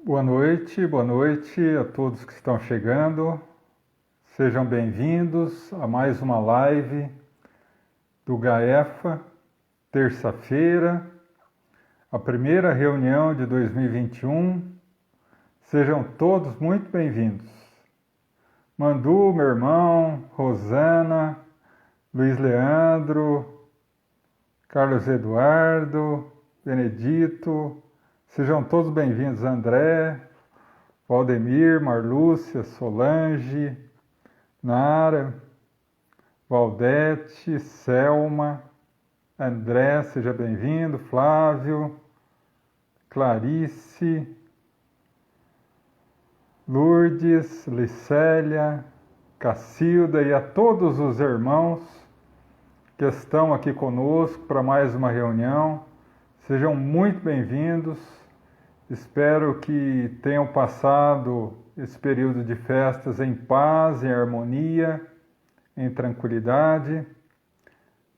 Boa noite a todos que estão chegando. Sejam bem-vindos a mais uma live do GAEFA, terça-feira, a primeira reunião de 2021. Sejam todos muito bem-vindos. Mandu, meu irmão, Rosana, Luiz Leandro, Carlos Eduardo, Benedito, sejam todos bem-vindos, André, Valdemir, Marlúcia, Solange, Nara, Valdete, Selma, André, seja bem-vindo, Flávio, Clarice, Lourdes, Licélia, Cacilda e a todos os irmãos que estão aqui conosco para mais uma reunião. Sejam muito bem-vindos. Espero que tenham passado esse período de festas em paz, em harmonia, em tranquilidade.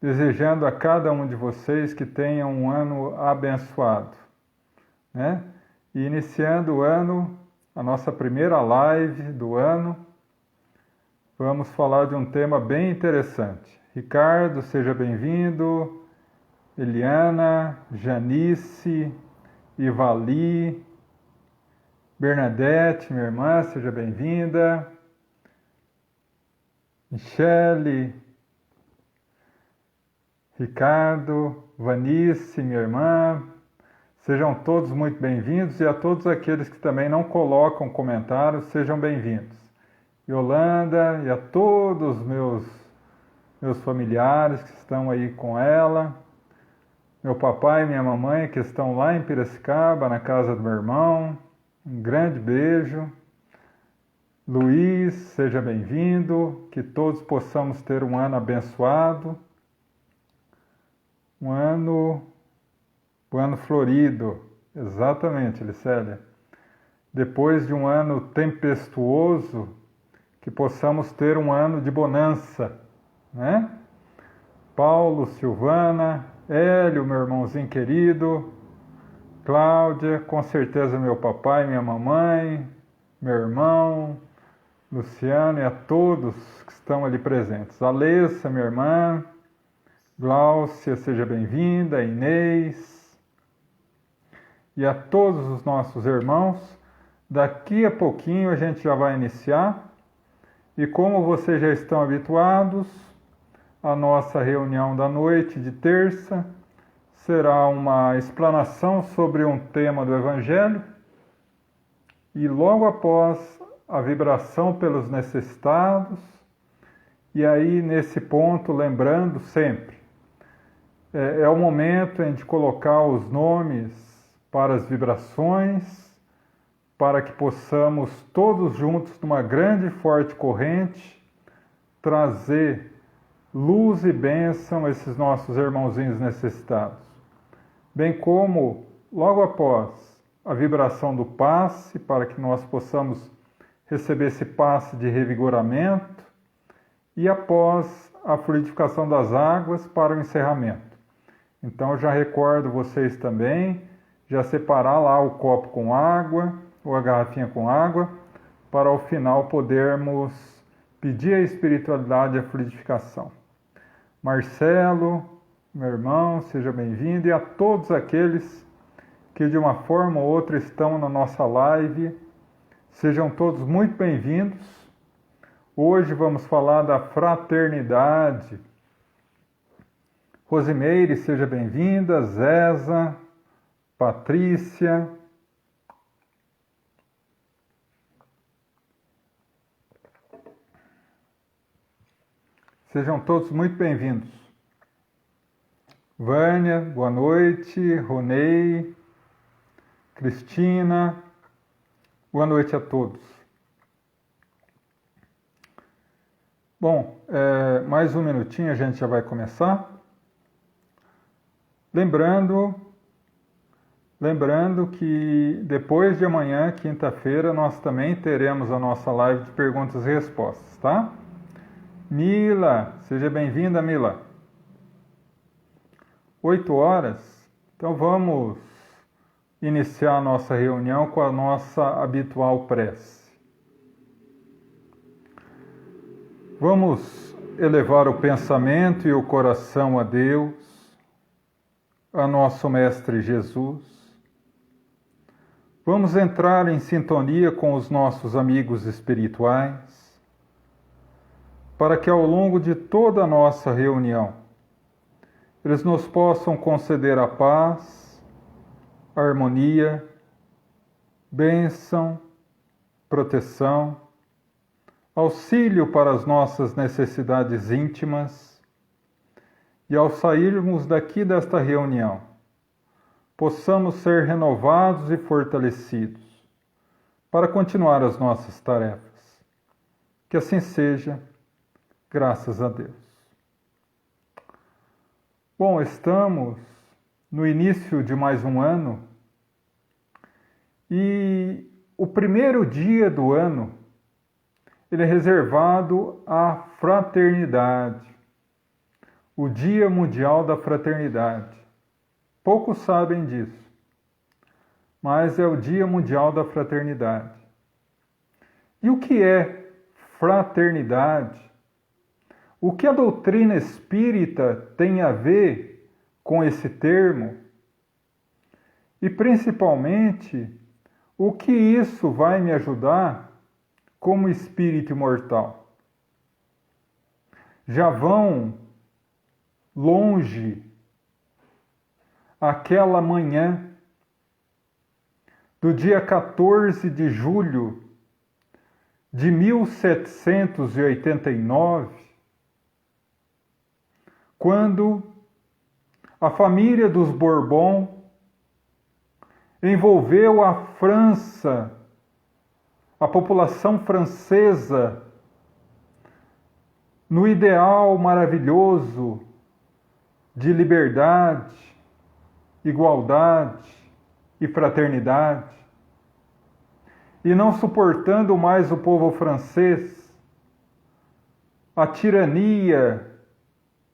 Desejando a cada um de vocês que tenham um ano abençoado, né? E iniciando o ano, a nossa primeira live do ano, vamos falar de um tema bem interessante. Ricardo, seja bem-vindo. Eliana, Janice, Ivali, Bernadette, minha irmã, seja bem-vinda. Michele, Ricardo, Vanice, minha irmã, sejam todos muito bem-vindos e a todos aqueles que também não colocam comentários, sejam bem-vindos. Yolanda e a todos meus familiares que estão aí com ela. Meu papai e minha mamãe que estão lá em Piracicaba, na casa do meu irmão. Um grande beijo. Luiz, seja bem-vindo. Que todos possamos ter um ano abençoado. Um ano florido. Exatamente, Licélia. Depois de um ano tempestuoso, que possamos ter um ano de bonança, né? Paulo, Silvana, Hélio, meu irmãozinho querido, Cláudia, com certeza meu papai, minha mamãe, meu irmão, Luciano e a todos que estão ali presentes. Alessa, minha irmã, Gláucia, seja bem-vinda, Inês, e a todos os nossos irmãos. Daqui a pouquinho a gente já vai iniciar, e como vocês já estão habituados, a nossa reunião da noite de terça será uma explanação sobre um tema do Evangelho e logo após a vibração pelos necessitados. E aí nesse ponto, lembrando sempre, é o momento em de colocar os nomes para as vibrações, para que possamos todos juntos, numa grande e forte corrente, trazer luz e bênção a esses nossos irmãozinhos necessitados. Bem como, logo após a vibração do passe, para que nós possamos receber esse passe de revigoramento, e após a fluidificação das águas para o encerramento. Então, já recordo vocês também, já separar lá o copo com água, ou a garrafinha com água, para ao final podermos pedir à espiritualidade a fluidificação. Marcelo, meu irmão, seja bem-vindo, e a todos aqueles que de uma forma ou outra estão na nossa live, sejam todos muito bem-vindos. Hoje vamos falar da fraternidade. Rosimeire, seja bem-vinda, Zéza, Patrícia. Sejam todos muito bem-vindos. Vânia, boa noite. Ronei, Cristina, boa noite a todos. Bom, mais um minutinho a gente já vai começar. Lembrando que depois de amanhã, quinta-feira, nós também teremos a nossa live de perguntas e respostas, tá? Mila, seja bem-vinda, Mila. 8 horas, então vamos iniciar a nossa reunião com a nossa habitual prece. Vamos elevar o pensamento e o coração a Deus, a nosso Mestre Jesus. Vamos entrar em sintonia com os nossos amigos espirituais, para que ao longo de toda a nossa reunião, eles nos possam conceder a paz, a harmonia, bênção, proteção, auxílio para as nossas necessidades íntimas e ao sairmos daqui desta reunião, possamos ser renovados e fortalecidos para continuar as nossas tarefas. Que assim seja, graças a Deus. Bom, estamos no início de mais um ano e o primeiro dia do ano ele é reservado à fraternidade, o Dia Mundial da Fraternidade. Poucos sabem disso, mas é o Dia Mundial da Fraternidade. E o que é fraternidade? O que a doutrina espírita tem a ver com esse termo? E principalmente, o que isso vai me ajudar como espírito imortal? Já vão longe aquela manhã do dia 14 de julho de 1789, quando a família dos Bourbon envolveu a França, a população francesa, no ideal maravilhoso de liberdade, igualdade e fraternidade, e não suportando mais o povo francês, a tirania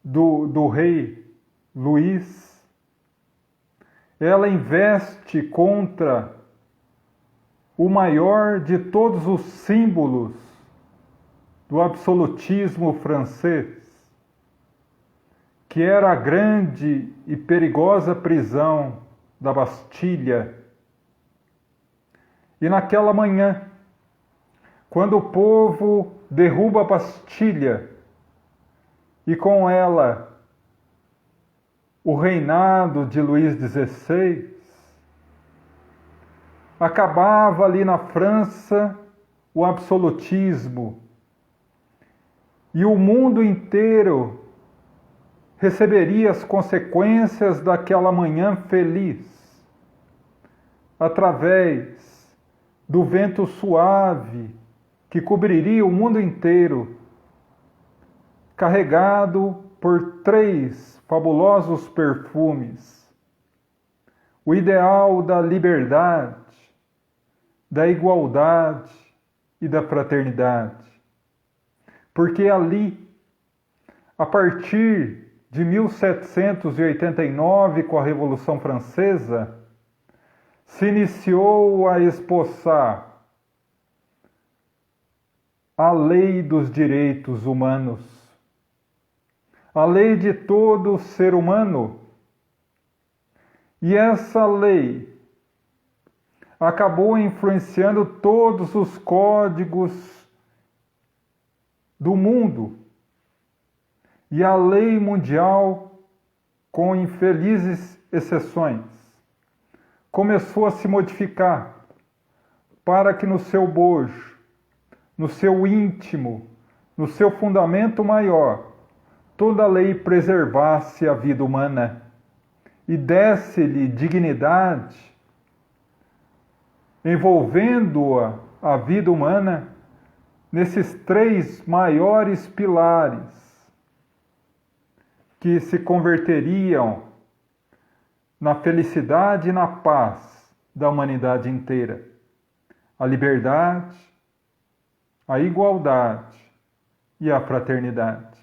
do rei Luís, ela investe contra o maior de todos os símbolos do absolutismo francês, que era a grande e perigosa prisão da Bastilha. E naquela manhã, quando o povo derruba a Bastilha e com ela o reinado de Luís XVI, acabava ali na França o absolutismo e o mundo inteiro receberia as consequências daquela manhã feliz, através do vento suave que cobriria o mundo inteiro, carregado por 3 fabulosos perfumes: o ideal da liberdade, da igualdade e da fraternidade. Porque ali, a partir de 1789, com a Revolução Francesa, se iniciou a esboçar a lei dos direitos humanos, a lei de todo ser humano. E essa lei acabou influenciando todos os códigos do mundo. E a lei mundial, com infelizes exceções, começou a se modificar para que no seu bojo, no seu íntimo, no seu fundamento maior, toda a lei preservasse a vida humana e desse-lhe dignidade, envolvendo-a, a vida humana, nesses 3 maiores pilares que se converteriam na felicidade e na paz da humanidade inteira: a liberdade, a igualdade e a fraternidade.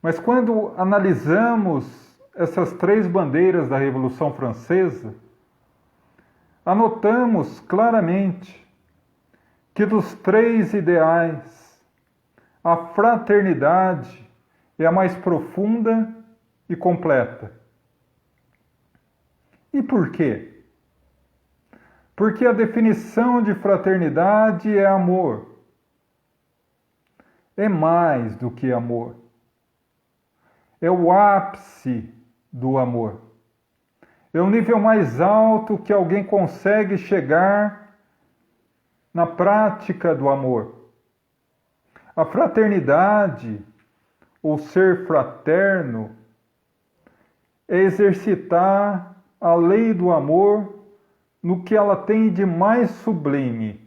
Mas quando analisamos essas 3 bandeiras da Revolução Francesa, anotamos claramente que dos três ideais, a fraternidade é a mais profunda e completa. E por quê? Porque a definição de fraternidade é amor. É mais do que amor. É o ápice do amor. É o nível mais alto que alguém consegue chegar na prática do amor. A fraternidade, ou ser fraterno, é exercitar a lei do amor no que ela tem de mais sublime.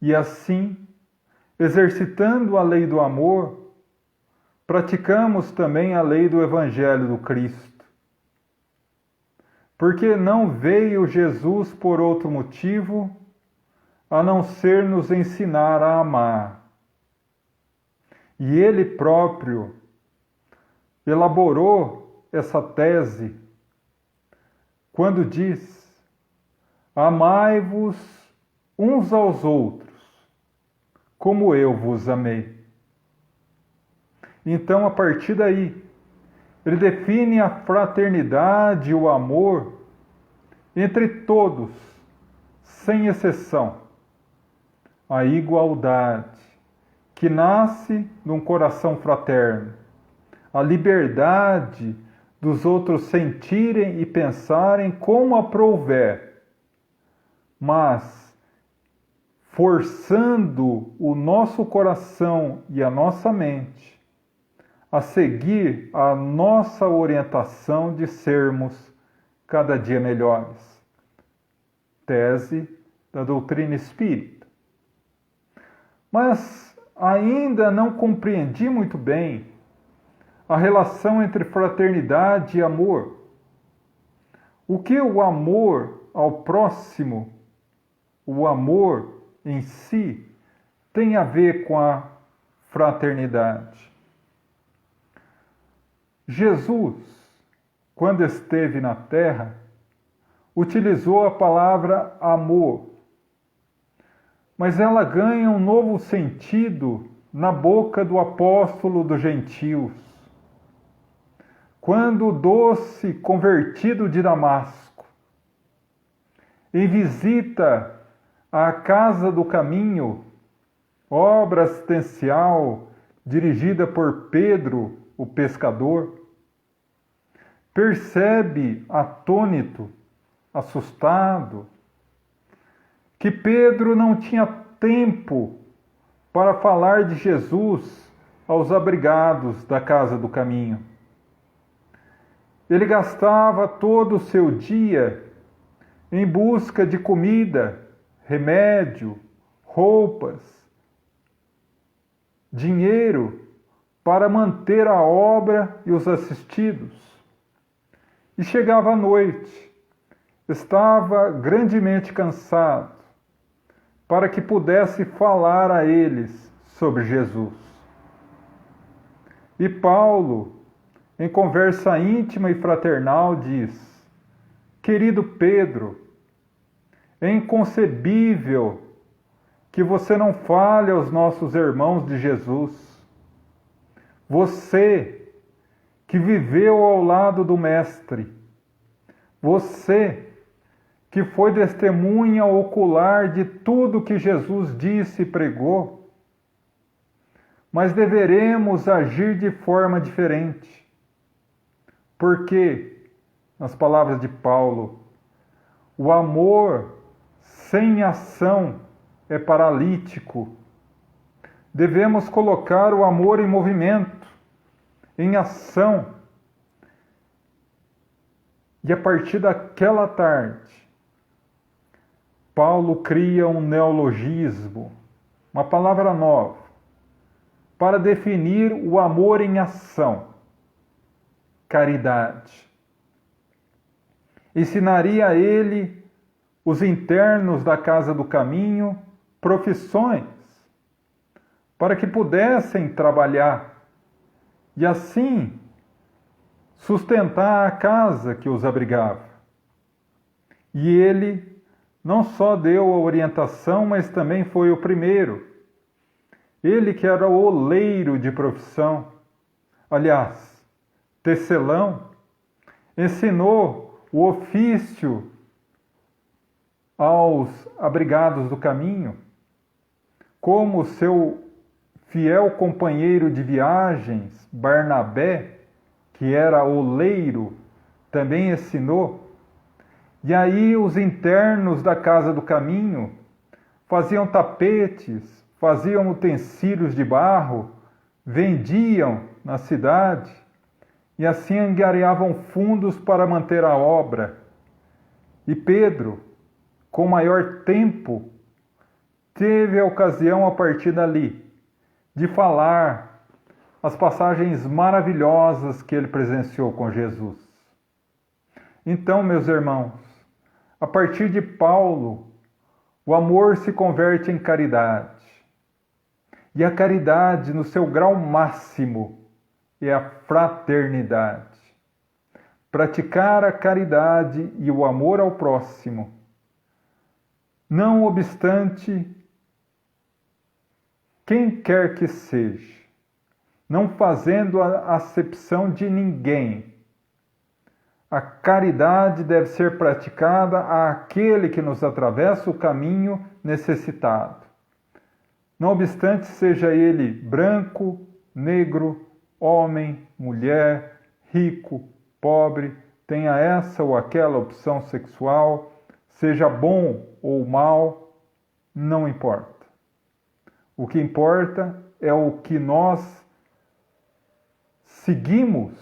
E assim, exercitando a lei do amor, praticamos também a lei do Evangelho do Cristo. Porque não veio Jesus por outro motivo a não ser nos ensinar a amar. E ele próprio elaborou essa tese quando diz: amai-vos uns aos outros, como eu vos amei. Então, a partir daí, ele define a fraternidade e o amor entre todos, sem exceção. A igualdade, que nasce num coração fraterno. A liberdade dos outros sentirem e pensarem como aprouver, mas forçando o nosso coração e a nossa mente a seguir a nossa orientação de sermos cada dia melhores. Tese da doutrina espírita. Mas ainda não compreendi muito bem a relação entre fraternidade e amor. O que o amor ao próximo, o amor em si, tem a ver com a fraternidade? Jesus, quando esteve na terra, utilizou a palavra amor, mas ela ganha um novo sentido na boca do apóstolo dos gentios, quando o doce convertido de Damasco, em visita à Casa do Caminho, obra assistencial dirigida por Pedro, o pescador, percebe atônito, assustado, que Pedro não tinha tempo para falar de Jesus aos abrigados da Casa do Caminho. Ele gastava todo o seu dia em busca de comida, remédio, roupas, dinheiro para manter a obra e os assistidos. E chegava à noite, estava grandemente cansado, para que pudesse falar a eles sobre Jesus. E Paulo, em conversa íntima e fraternal, diz: querido Pedro, é inconcebível que você não fale aos nossos irmãos de Jesus. Você, que viveu ao lado do Mestre, você, que foi testemunha ocular de tudo que Jesus disse e pregou, mas deveremos agir de forma diferente. Porque, nas palavras de Paulo, o amor sem ação é paralítico. Devemos colocar o amor em movimento, em ação. E a partir daquela tarde, Paulo cria um neologismo, uma palavra nova, para definir o amor em ação: caridade. Ensinaria a ele, os internos da Casa do Caminho, profissões, para que pudessem trabalhar e assim sustentar a casa que os abrigava. E ele não só deu a orientação, mas também foi o primeiro. Ele que era oleiro de profissão, aliás, tecelão, ensinou o ofício aos abrigados do caminho, como seu fiel companheiro de viagens, Barnabé, que era oleiro, também ensinou. E aí os internos da casa do caminho faziam tapetes, faziam utensílios de barro, vendiam na cidade e assim angariavam fundos para manter a obra. E Pedro, com maior tempo, teve a ocasião a partir dali de falar as passagens maravilhosas que ele presenciou com Jesus. Então, meus irmãos, a partir de Paulo, o amor se converte em caridade. E a caridade, no seu grau máximo, é a fraternidade. Praticar a caridade e o amor ao próximo, não obstante quem quer que seja, não fazendo a acepção de ninguém. A caridade deve ser praticada àquele que nos atravessa o caminho necessitado. Não obstante seja ele branco, negro, homem, mulher, rico, pobre, tenha essa ou aquela opção sexual, seja bom ou mal, não importa. O que importa é o que nós seguimos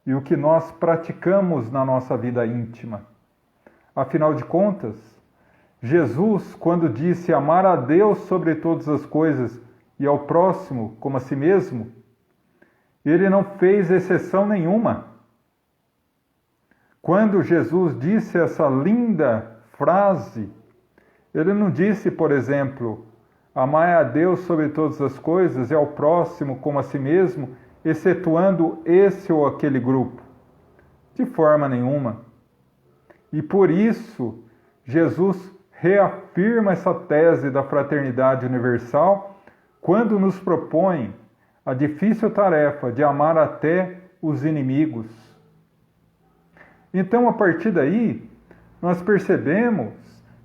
e o que nós praticamos na nossa vida íntima. Afinal de contas, Jesus, quando disse amar a Deus sobre todas as coisas e ao próximo como a si mesmo, ele não fez exceção nenhuma. Quando Jesus disse essa linda frase, ele não disse, por exemplo, amai a Deus sobre todas as coisas e ao próximo como a si mesmo, excetuando esse ou aquele grupo. De forma nenhuma. E por isso, Jesus reafirma essa tese da fraternidade universal quando nos propõe a difícil tarefa de amar até os inimigos. Então, a partir daí, nós percebemos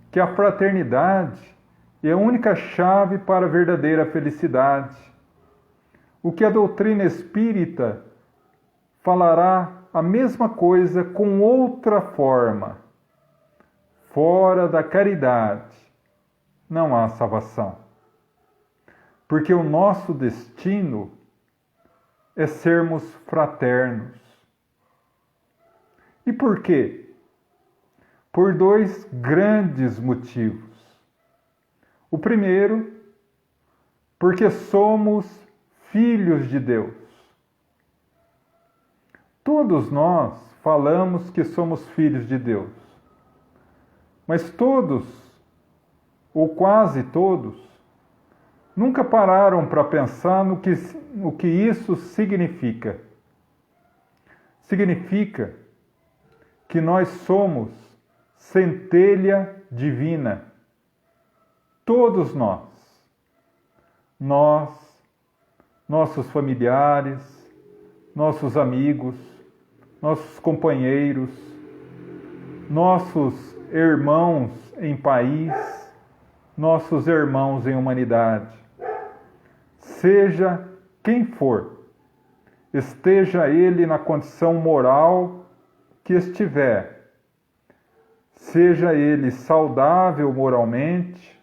que a fraternidade é a única chave para a verdadeira felicidade. O que a doutrina espírita falará a mesma coisa com outra forma. Fora da caridade não há salvação. Porque o nosso destino é sermos fraternos. E por quê? Por dois grandes motivos. O primeiro, porque somos filhos de Deus. Todos nós falamos que somos filhos de Deus. Mas todos, ou quase todos, nunca pararam para pensar no que isso significa. Significa que nós somos centelha divina. Todos nós. Nós, nossos familiares, nossos amigos, nossos companheiros, nossos irmãos em país, nossos irmãos em humanidade. Seja quem for, esteja ele na condição moral que estiver, seja ele saudável moralmente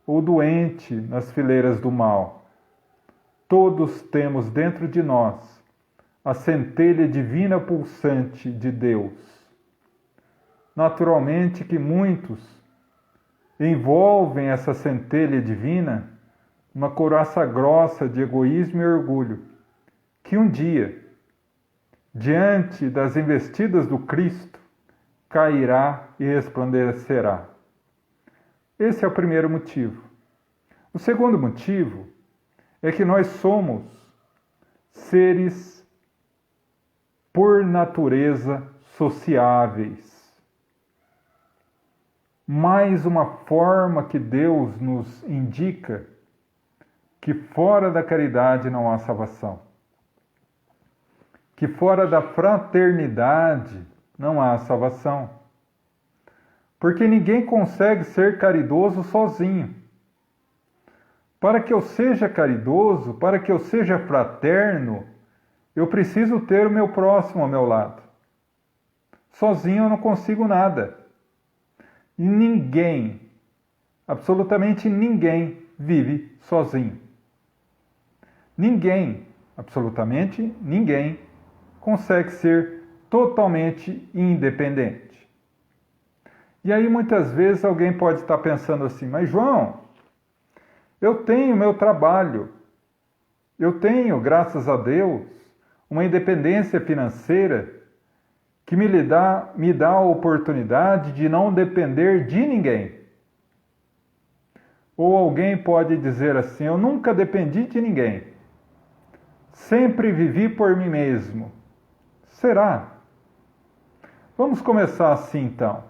ou doente nas fileiras do mal, todos temos dentro de nós a centelha divina pulsante de Deus. Naturalmente que muitos envolvem essa centelha divina numa couraça grossa de egoísmo e orgulho, que um dia, diante das investidas do Cristo, cairá e resplandecerá. Esse é o primeiro motivo. O segundo motivo é que nós somos seres por natureza sociáveis. mais uma forma que Deus nos indica que fora da caridade não há salvação, que fora da fraternidade não há salvação, porque ninguém consegue ser caridoso sozinho. Para que eu seja caridoso, para que eu seja fraterno, eu preciso ter o meu próximo ao meu lado. Sozinho eu não consigo nada. Ninguém, absolutamente ninguém, vive sozinho. Ninguém, absolutamente ninguém, consegue ser totalmente independente. E aí muitas vezes alguém pode estar pensando assim, mas João, eu tenho meu trabalho, eu tenho, graças a Deus, uma independência financeira que me dá a oportunidade de não depender de ninguém. Ou alguém pode dizer assim, eu nunca dependi de ninguém, sempre vivi por mim mesmo. Será? Vamos começar assim então.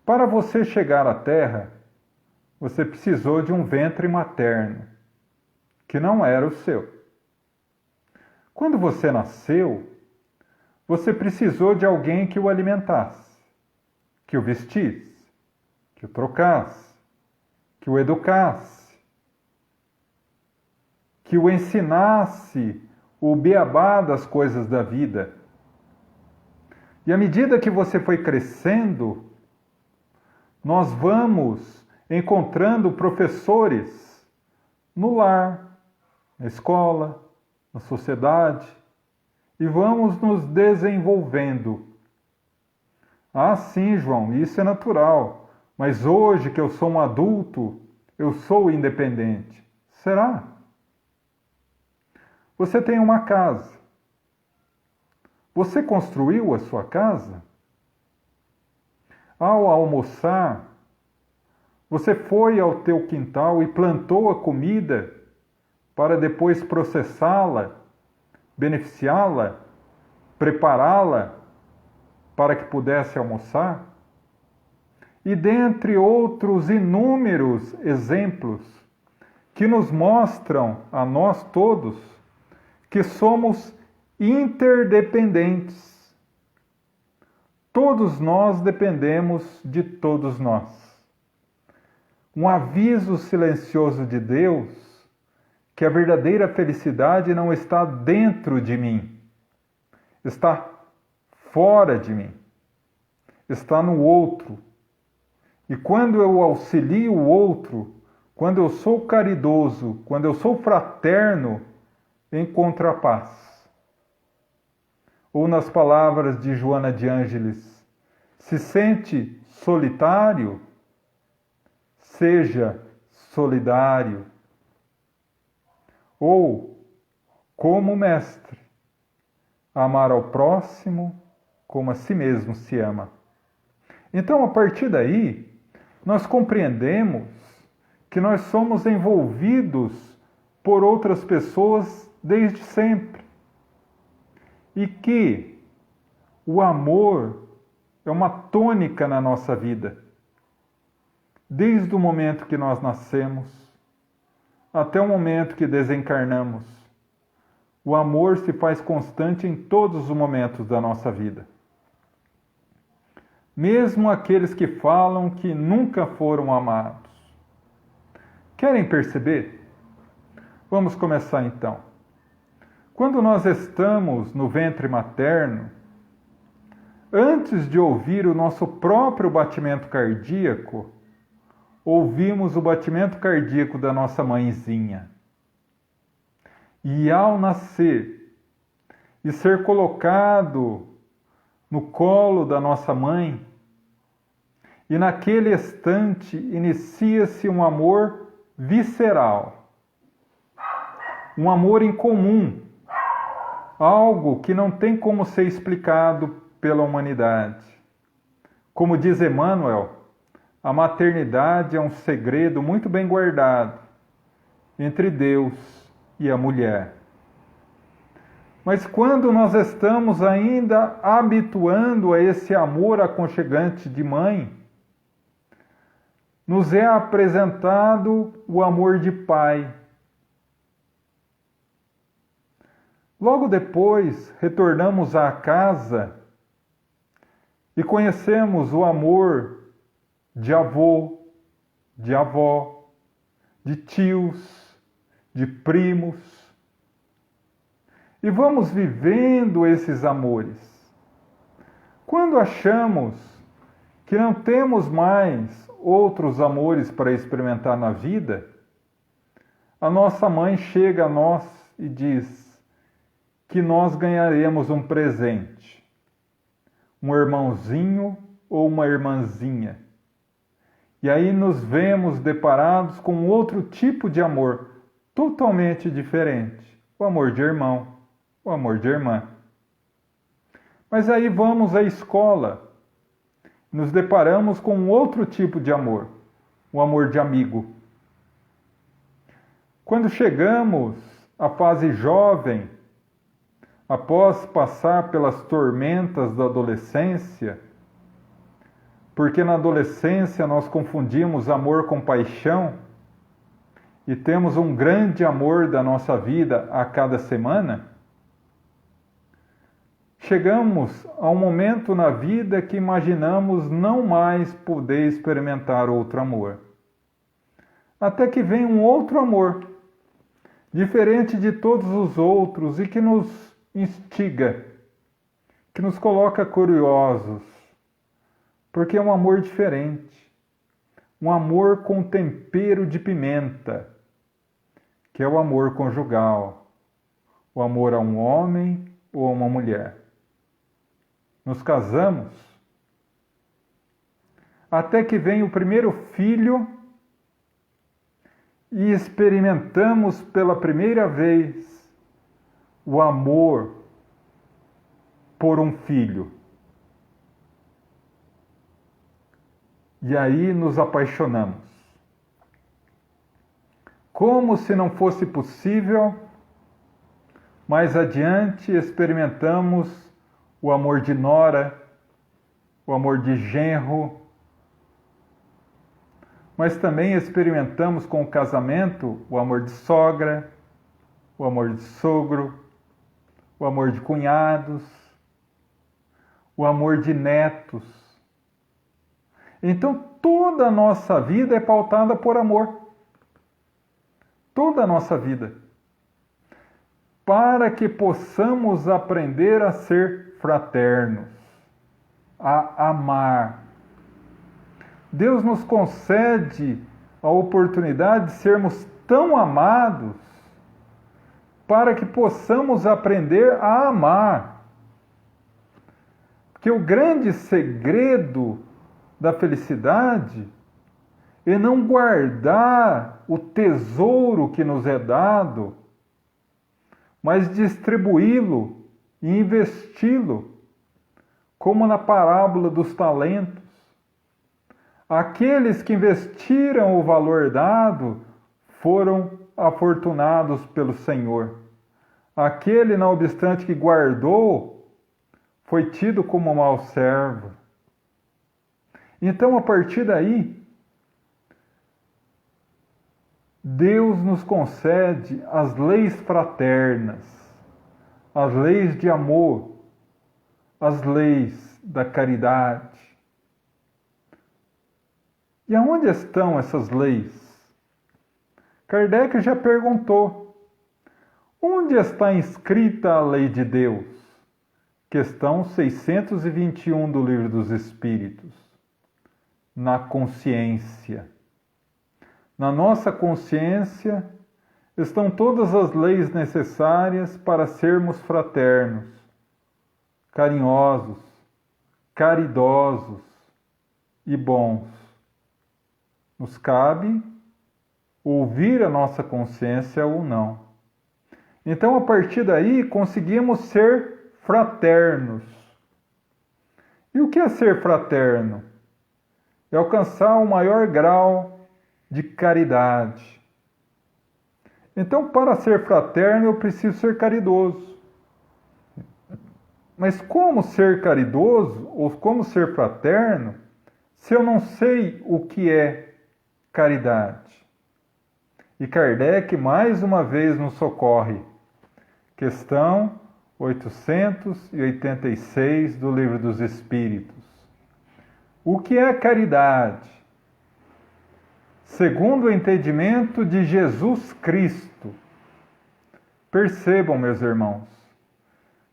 Para você chegar à Terra, você precisou de um ventre materno, que não era o seu. Quando você nasceu, você precisou de alguém que o alimentasse, que o vestisse, que o trocasse, que o educasse, que o ensinasse o beabá das coisas da vida. E à medida que você foi crescendo, nós vamos encontrando professores no lar, na escola, na sociedade, e vamos nos desenvolvendo. Ah, sim, João, isso é natural, mas hoje que eu sou um adulto, eu sou independente. Será? Você tem uma casa. Você construiu a sua casa? Ao almoçar, você foi ao teu quintal e plantou a comida para depois processá-la, beneficiá-la, prepará-la para que pudesse almoçar? E dentre outros inúmeros exemplos que nos mostram a nós todos que somos interdependentes. Todos nós dependemos de todos nós. Um aviso silencioso de Deus que a verdadeira felicidade não está dentro de mim, está fora de mim, está no outro. E quando eu auxilio o outro, quando eu sou caridoso, quando eu sou fraterno, encontro a paz. Ou nas palavras de Joana de Ângeles, se sente solitário? Seja solidário. Ou, como mestre, amar ao próximo como a si mesmo se ama. Então, a partir daí, nós compreendemos que nós somos envolvidos por outras pessoas desde sempre. E que o amor é uma tônica na nossa vida. Desde o momento que nós nascemos até o momento que desencarnamos, o amor se faz constante em todos os momentos da nossa vida. Mesmo aqueles que falam que nunca foram amados. Querem perceber? Vamos começar então. Quando nós estamos no ventre materno, antes de ouvir o nosso próprio batimento cardíaco, ouvimos o batimento cardíaco da nossa mãezinha. E ao nascer e ser colocado no colo da nossa mãe, e naquele instante inicia-se um amor visceral, um amor incomum, algo que não tem como ser explicado pela humanidade. Como diz Emmanuel, a maternidade é um segredo muito bem guardado entre Deus e a mulher. Mas quando nós estamos ainda habituando a esse amor aconchegante de mãe, nos é apresentado o amor de pai. Logo depois, retornamos à casa e conhecemos o amor de avô, de avó, de tios, de primos. E vamos vivendo esses amores. Quando achamos que não temos mais outros amores para experimentar na vida, a nossa mãe chega a nós e diz que nós ganharemos um presente, um irmãozinho ou uma irmãzinha. E aí nos vemos deparados com outro tipo de amor, totalmente diferente. O amor de irmão, o amor de irmã. Mas aí vamos à escola, nos deparamos com outro tipo de amor, o amor de amigo. Quando chegamos à fase jovem, após passar pelas tormentas da adolescência, porque na adolescência nós confundimos amor com paixão e temos um grande amor da nossa vida a cada semana, chegamos a um momento na vida que imaginamos não mais poder experimentar outro amor. Até que vem um outro amor, diferente de todos os outros e que nos instiga, que nos coloca curiosos, porque é um amor diferente, um amor com tempero de pimenta, que é o amor conjugal, o amor a um homem ou a uma mulher. Nos casamos, até que vem o primeiro filho e experimentamos pela primeira vez o amor por um filho. E aí nos apaixonamos. Como se não fosse possível, mais adiante experimentamos o amor de nora, o amor de genro, mas também experimentamos com o casamento o amor de sogra, o amor de sogro, o amor de cunhados, o amor de netos. Então toda a nossa vida é pautada por amor. Toda a nossa vida. Para que possamos aprender a ser fraternos, a amar. Deus nos concede a oportunidade de sermos tão amados para que possamos aprender a amar. Porque o grande segredo da felicidade é não guardar o tesouro que nos é dado, mas distribuí-lo e investi-lo, como na parábola dos talentos. Aqueles que investiram o valor dado foram afortunados pelo Senhor. Aquele, não obstante, que guardou, foi tido como mau servo. Então, a partir daí, Deus nos concede as leis fraternas, as leis de amor, as leis da caridade. E aonde estão essas leis? Kardec já perguntou: onde está inscrita a lei de Deus? Questão 621 do Livro dos Espíritos. Na consciência. Na nossa consciência estão todas as leis necessárias para sermos fraternos, carinhosos, caridosos e bons. Nos cabe ouvir a nossa consciência ou não. Então, a partir daí, conseguimos ser fraternos. E o que é ser fraterno? É alcançar o maior grau de caridade. Então, para ser fraterno, eu preciso ser caridoso. Mas como ser caridoso ou como ser fraterno se eu não sei o que é caridade? E Kardec mais uma vez nos socorre. Questão 886 do Livro dos Espíritos. O que é caridade? Segundo o entendimento de Jesus Cristo. Percebam, meus irmãos,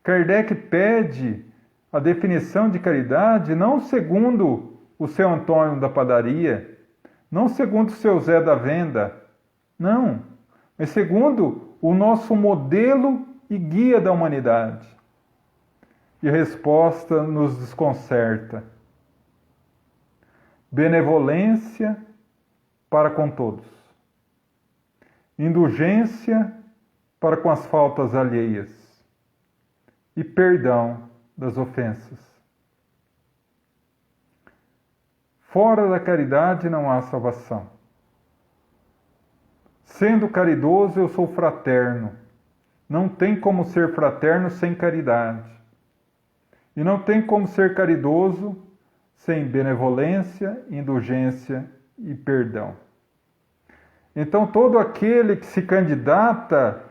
Kardec pede a definição de caridade não segundo o seu Antônio da padaria, não segundo o seu Zé da venda, não, mas segundo o nosso modelo e guia da humanidade. E a resposta nos desconcerta. Benevolência para com todos. Indulgência para com as faltas alheias. E perdão das ofensas. Fora da caridade não há salvação. Sendo caridoso, eu sou fraterno. Não tem como ser fraterno sem caridade. E não tem como ser caridoso sem benevolência, indulgência e perdão. Então, todo aquele que se candidata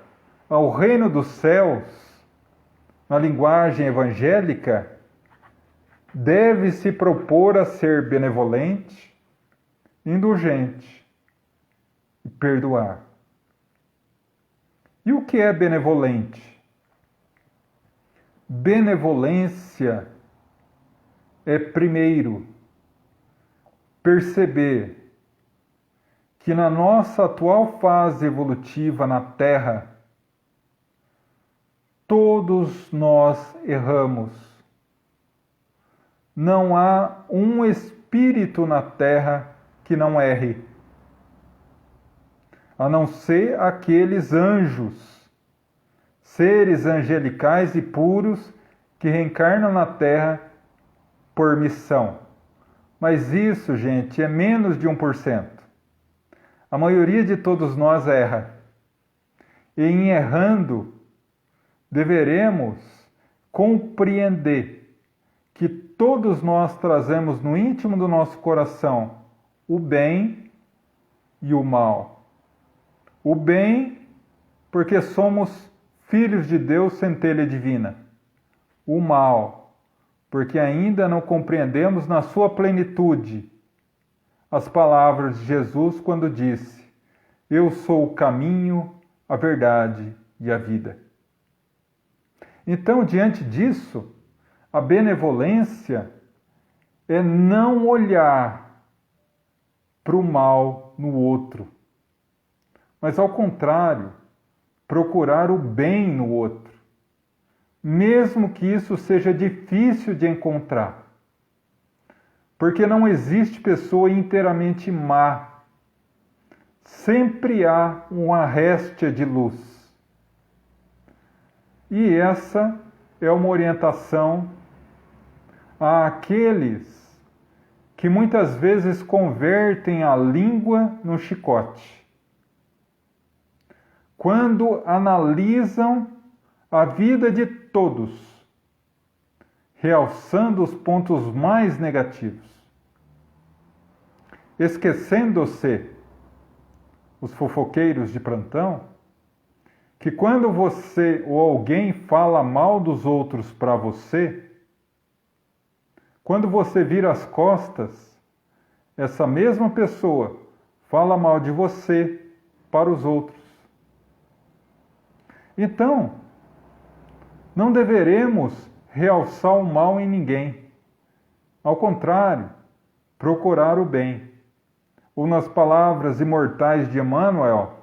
ao reino dos céus, na linguagem evangélica, deve se propor a ser benevolente, indulgente e perdoar. E o que é benevolente? Benevolência é, primeiro, perceber que na nossa atual fase evolutiva na Terra, todos nós erramos. Não há um espírito na Terra que não erre, a não ser aqueles anjos, seres angelicais e puros que reencarnam na Terra por missão. Mas isso, gente, é menos de 1%. A maioria de todos nós erra. E em errando, deveremos compreender que todos nós trazemos no íntimo do nosso coração o bem e o mal. O bem, porque somos filhos de Deus, centelha divina. O mal, porque ainda não compreendemos na sua plenitude as palavras de Jesus quando disse: eu sou o caminho, a verdade e a vida. Então, diante disso, a benevolência é não olhar para o mal no outro, mas ao contrário, procurar o bem no outro, mesmo que isso seja difícil de encontrar. Porque não existe pessoa inteiramente má. Sempre há uma réstia de luz. E essa é uma orientação àqueles que muitas vezes convertem a língua no chicote. Quando analisam a vida de todos, realçando os pontos mais negativos, esquecendo-se, os fofoqueiros de plantão, que quando você ou alguém fala mal dos outros para você, quando você vira as costas, essa mesma pessoa fala mal de você para os outros. Então, não deveremos realçar o mal em ninguém. Ao contrário, procurar o bem. Ou nas palavras imortais de Emmanuel,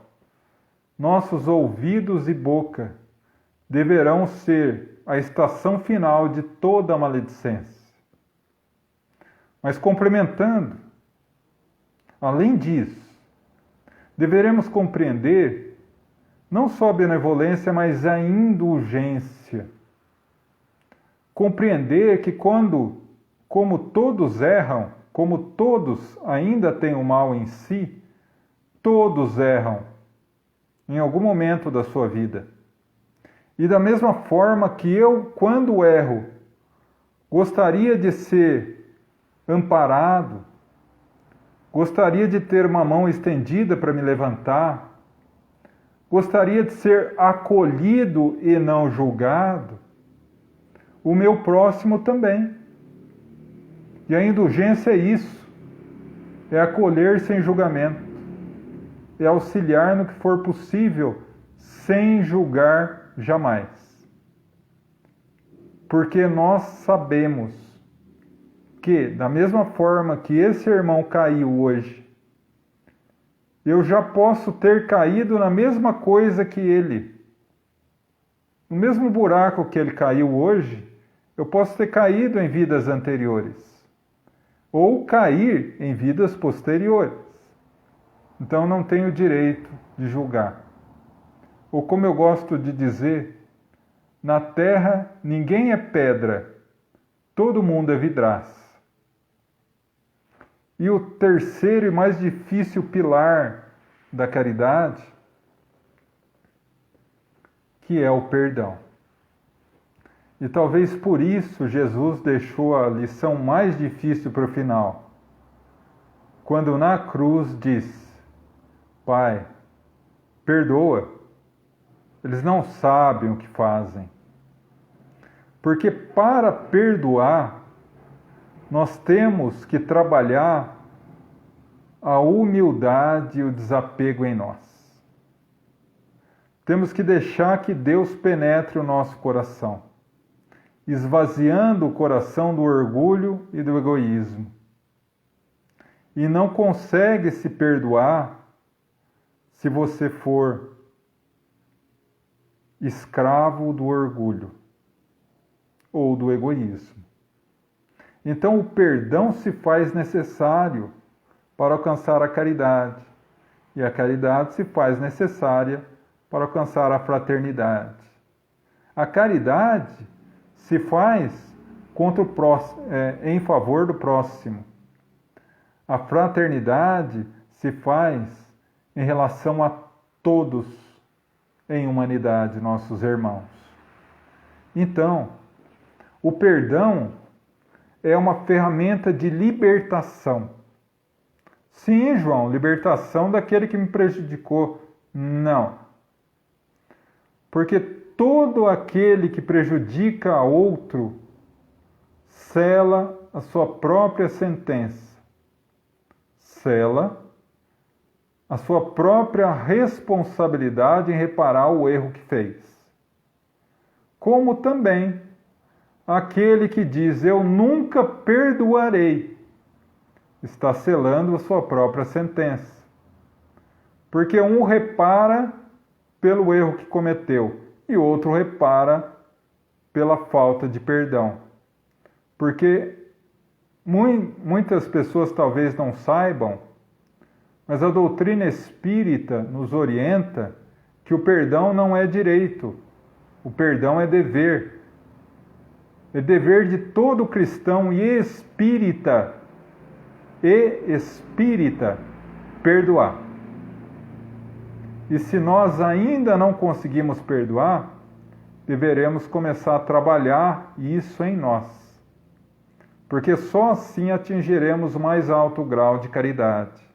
nossos ouvidos e boca deverão ser a estação final de toda a maledicência. Mas complementando, além disso, deveremos compreender não só a benevolência, mas a indulgência. Compreender que como todos erram, como todos ainda têm o mal em si, todos erram em algum momento da sua vida. E da mesma forma que eu, quando erro, gostaria de ser amparado, Gostaria de ter uma mão estendida para me levantar. Gostaria de ser acolhido e não julgado. O meu próximo também. E a indulgência é isso. É acolher sem julgamento. É auxiliar no que for possível, sem julgar jamais. Porque nós sabemos que, da mesma forma que esse irmão caiu hoje, eu já posso ter caído na mesma coisa que ele. No mesmo buraco que ele caiu hoje, eu posso ter caído em vidas anteriores. Ou cair em vidas posteriores. Então não tenho direito de julgar. Ou como eu gosto de dizer, na terra ninguém é pedra, todo mundo é vidraz. E o terceiro e mais difícil pilar da caridade, que é o perdão. E talvez por isso Jesus deixou a lição mais difícil para o final. Quando na cruz diz: Pai, perdoa, eles não sabem o que fazem. Porque para perdoar, nós temos que trabalhar a humildade e o desapego em nós. Temos que deixar que Deus penetre o nosso coração, esvaziando o coração do orgulho e do egoísmo. E não consegue se perdoar se você for escravo do orgulho ou do egoísmo. Então o perdão se faz necessário para alcançar a caridade, e a caridade se faz necessária para alcançar a fraternidade. A caridade se faz contra o próximo, em favor do próximo. A fraternidade se faz em relação a todos em humanidade, nossos irmãos. Então, o perdão é uma ferramenta de libertação. Sim, João, libertação daquele que me prejudicou. Não. Porque todo aquele que prejudica a outro sela a sua própria sentença. Sela a sua própria responsabilidade em reparar o erro que fez. Como também aquele que diz, eu nunca perdoarei, está selando a sua própria sentença. Porque um repara pelo erro que cometeu e outro repara pela falta de perdão. Porque muitas pessoas talvez não saibam, mas a doutrina espírita nos orienta que o perdão não é direito, o perdão é dever. É dever de todo cristão e espírita perdoar. E se nós ainda não conseguimos perdoar, deveremos começar a trabalhar isso em nós. Porque só assim atingiremos o mais alto grau de caridade.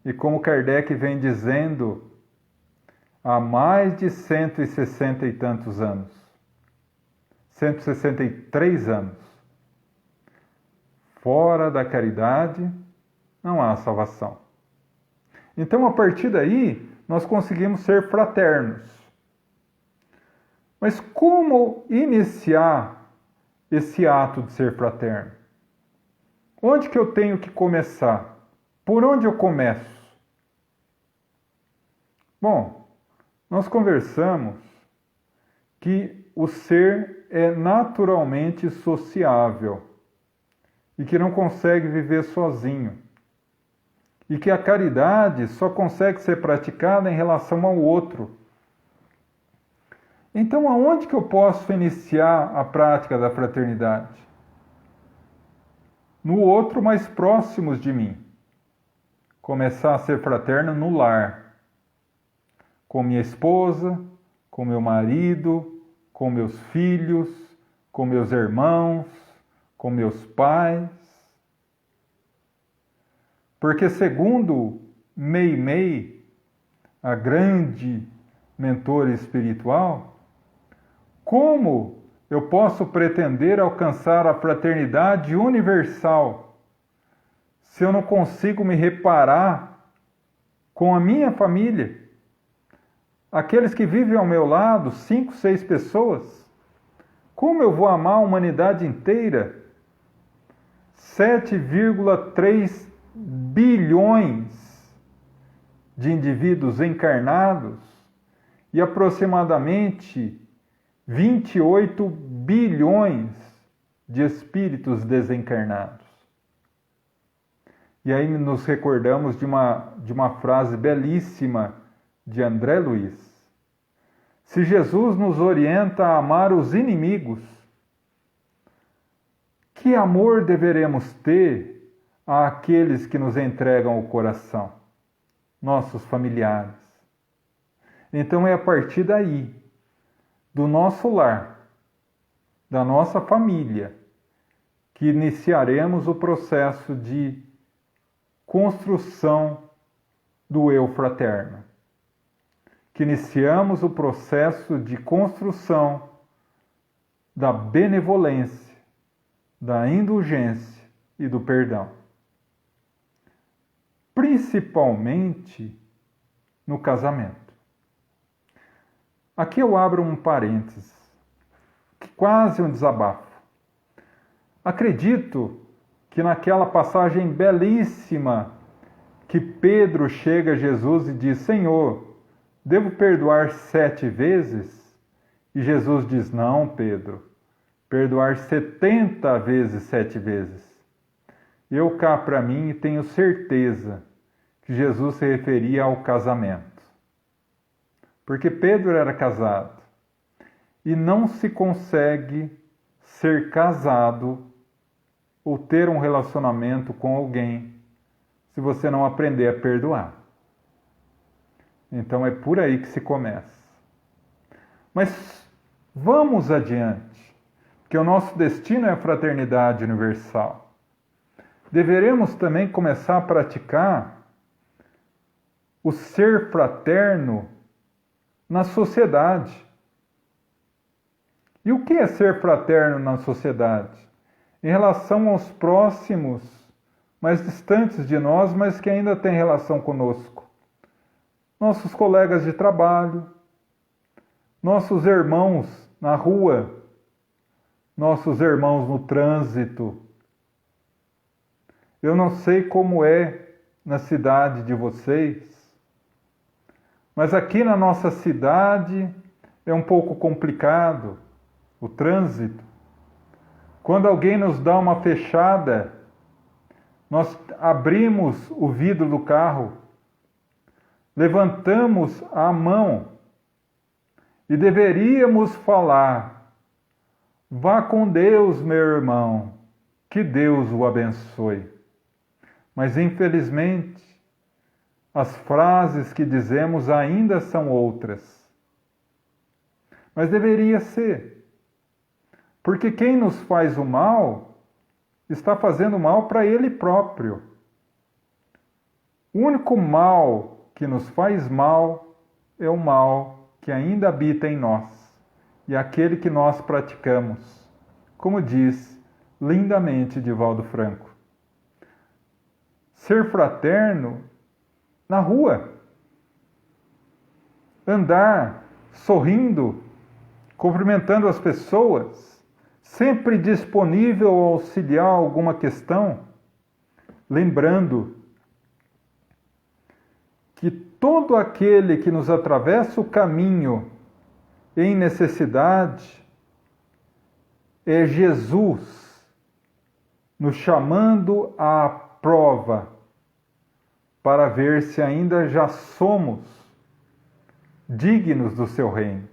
E como Kardec vem dizendo há mais de 160 e tantos anos, 163 anos, fora da caridade não há salvação. Então, a partir daí, nós conseguimos ser fraternos. Mas como iniciar esse ato de ser fraterno? Onde que eu tenho que começar? Por onde eu começo? Bom, nós conversamos que o ser é naturalmente sociável e que não consegue viver sozinho. E que a caridade só consegue ser praticada em relação ao outro. Então, aonde que eu posso iniciar a prática da fraternidade? No outro mais próximos de mim. Começar a ser fraterno no lar. Com minha esposa, com meu marido, com meus filhos, com meus irmãos, com meus pais. Porque segundo Meimei, a grande mentora espiritual, como eu posso pretender alcançar a fraternidade universal se eu não consigo me reparar com a minha família? Aqueles que vivem ao meu lado, 5, 6 pessoas. Como eu vou amar a humanidade inteira? 7,3 bilhões de indivíduos encarnados e aproximadamente 28 bilhões de espíritos desencarnados. E aí nos recordamos de uma frase belíssima de André Luiz. Se Jesus nos orienta a amar os inimigos, que amor deveremos ter àqueles que nos entregam o coração, nossos familiares? Então é a partir daí, do nosso lar, da nossa família, que iniciaremos o processo de construção do eu fraterno. Que iniciamos o processo de construção da benevolência, da indulgência e do perdão. Principalmente no casamento. Aqui eu abro um parênteses, quase um desabafo. Acredito que naquela passagem belíssima que Pedro chega a Jesus e diz: Senhor, devo perdoar 7 vezes? E Jesus diz: não, Pedro, perdoar 70 vezes 7 vezes. Eu cá para mim tenho certeza que Jesus se referia ao casamento. Porque Pedro era casado. E não se consegue ser casado ou ter um relacionamento com alguém se você não aprender a perdoar. Então é por aí que se começa. Mas vamos adiante, porque o nosso destino é a fraternidade universal. Deveremos também começar a praticar o ser fraterno na sociedade. E o que é ser fraterno na sociedade? Em relação aos próximos, mais distantes de nós, mas que ainda têm relação conosco. Nossos colegas de trabalho, nossos irmãos na rua, nossos irmãos no trânsito. Eu não sei como é na cidade de vocês, mas aqui na nossa cidade é um pouco complicado o trânsito. Quando alguém nos dá uma fechada, nós abrimos o vidro do carro, levantamos a mão e deveríamos falar: vá com Deus, meu irmão, que Deus o abençoe. Mas infelizmente, as frases que dizemos ainda são outras. Mas deveria ser. Porque quem nos faz o mal está fazendo mal para ele próprio. O único mal que nos faz mal é o mal que ainda habita em nós e aquele que nós praticamos, como diz lindamente Divaldo Franco. Ser fraterno na rua, andar sorrindo, cumprimentando as pessoas, sempre disponível a auxiliar alguma questão, lembrando que todo aquele que nos atravessa o caminho em necessidade é Jesus nos chamando à prova para ver se ainda já somos dignos do seu reino.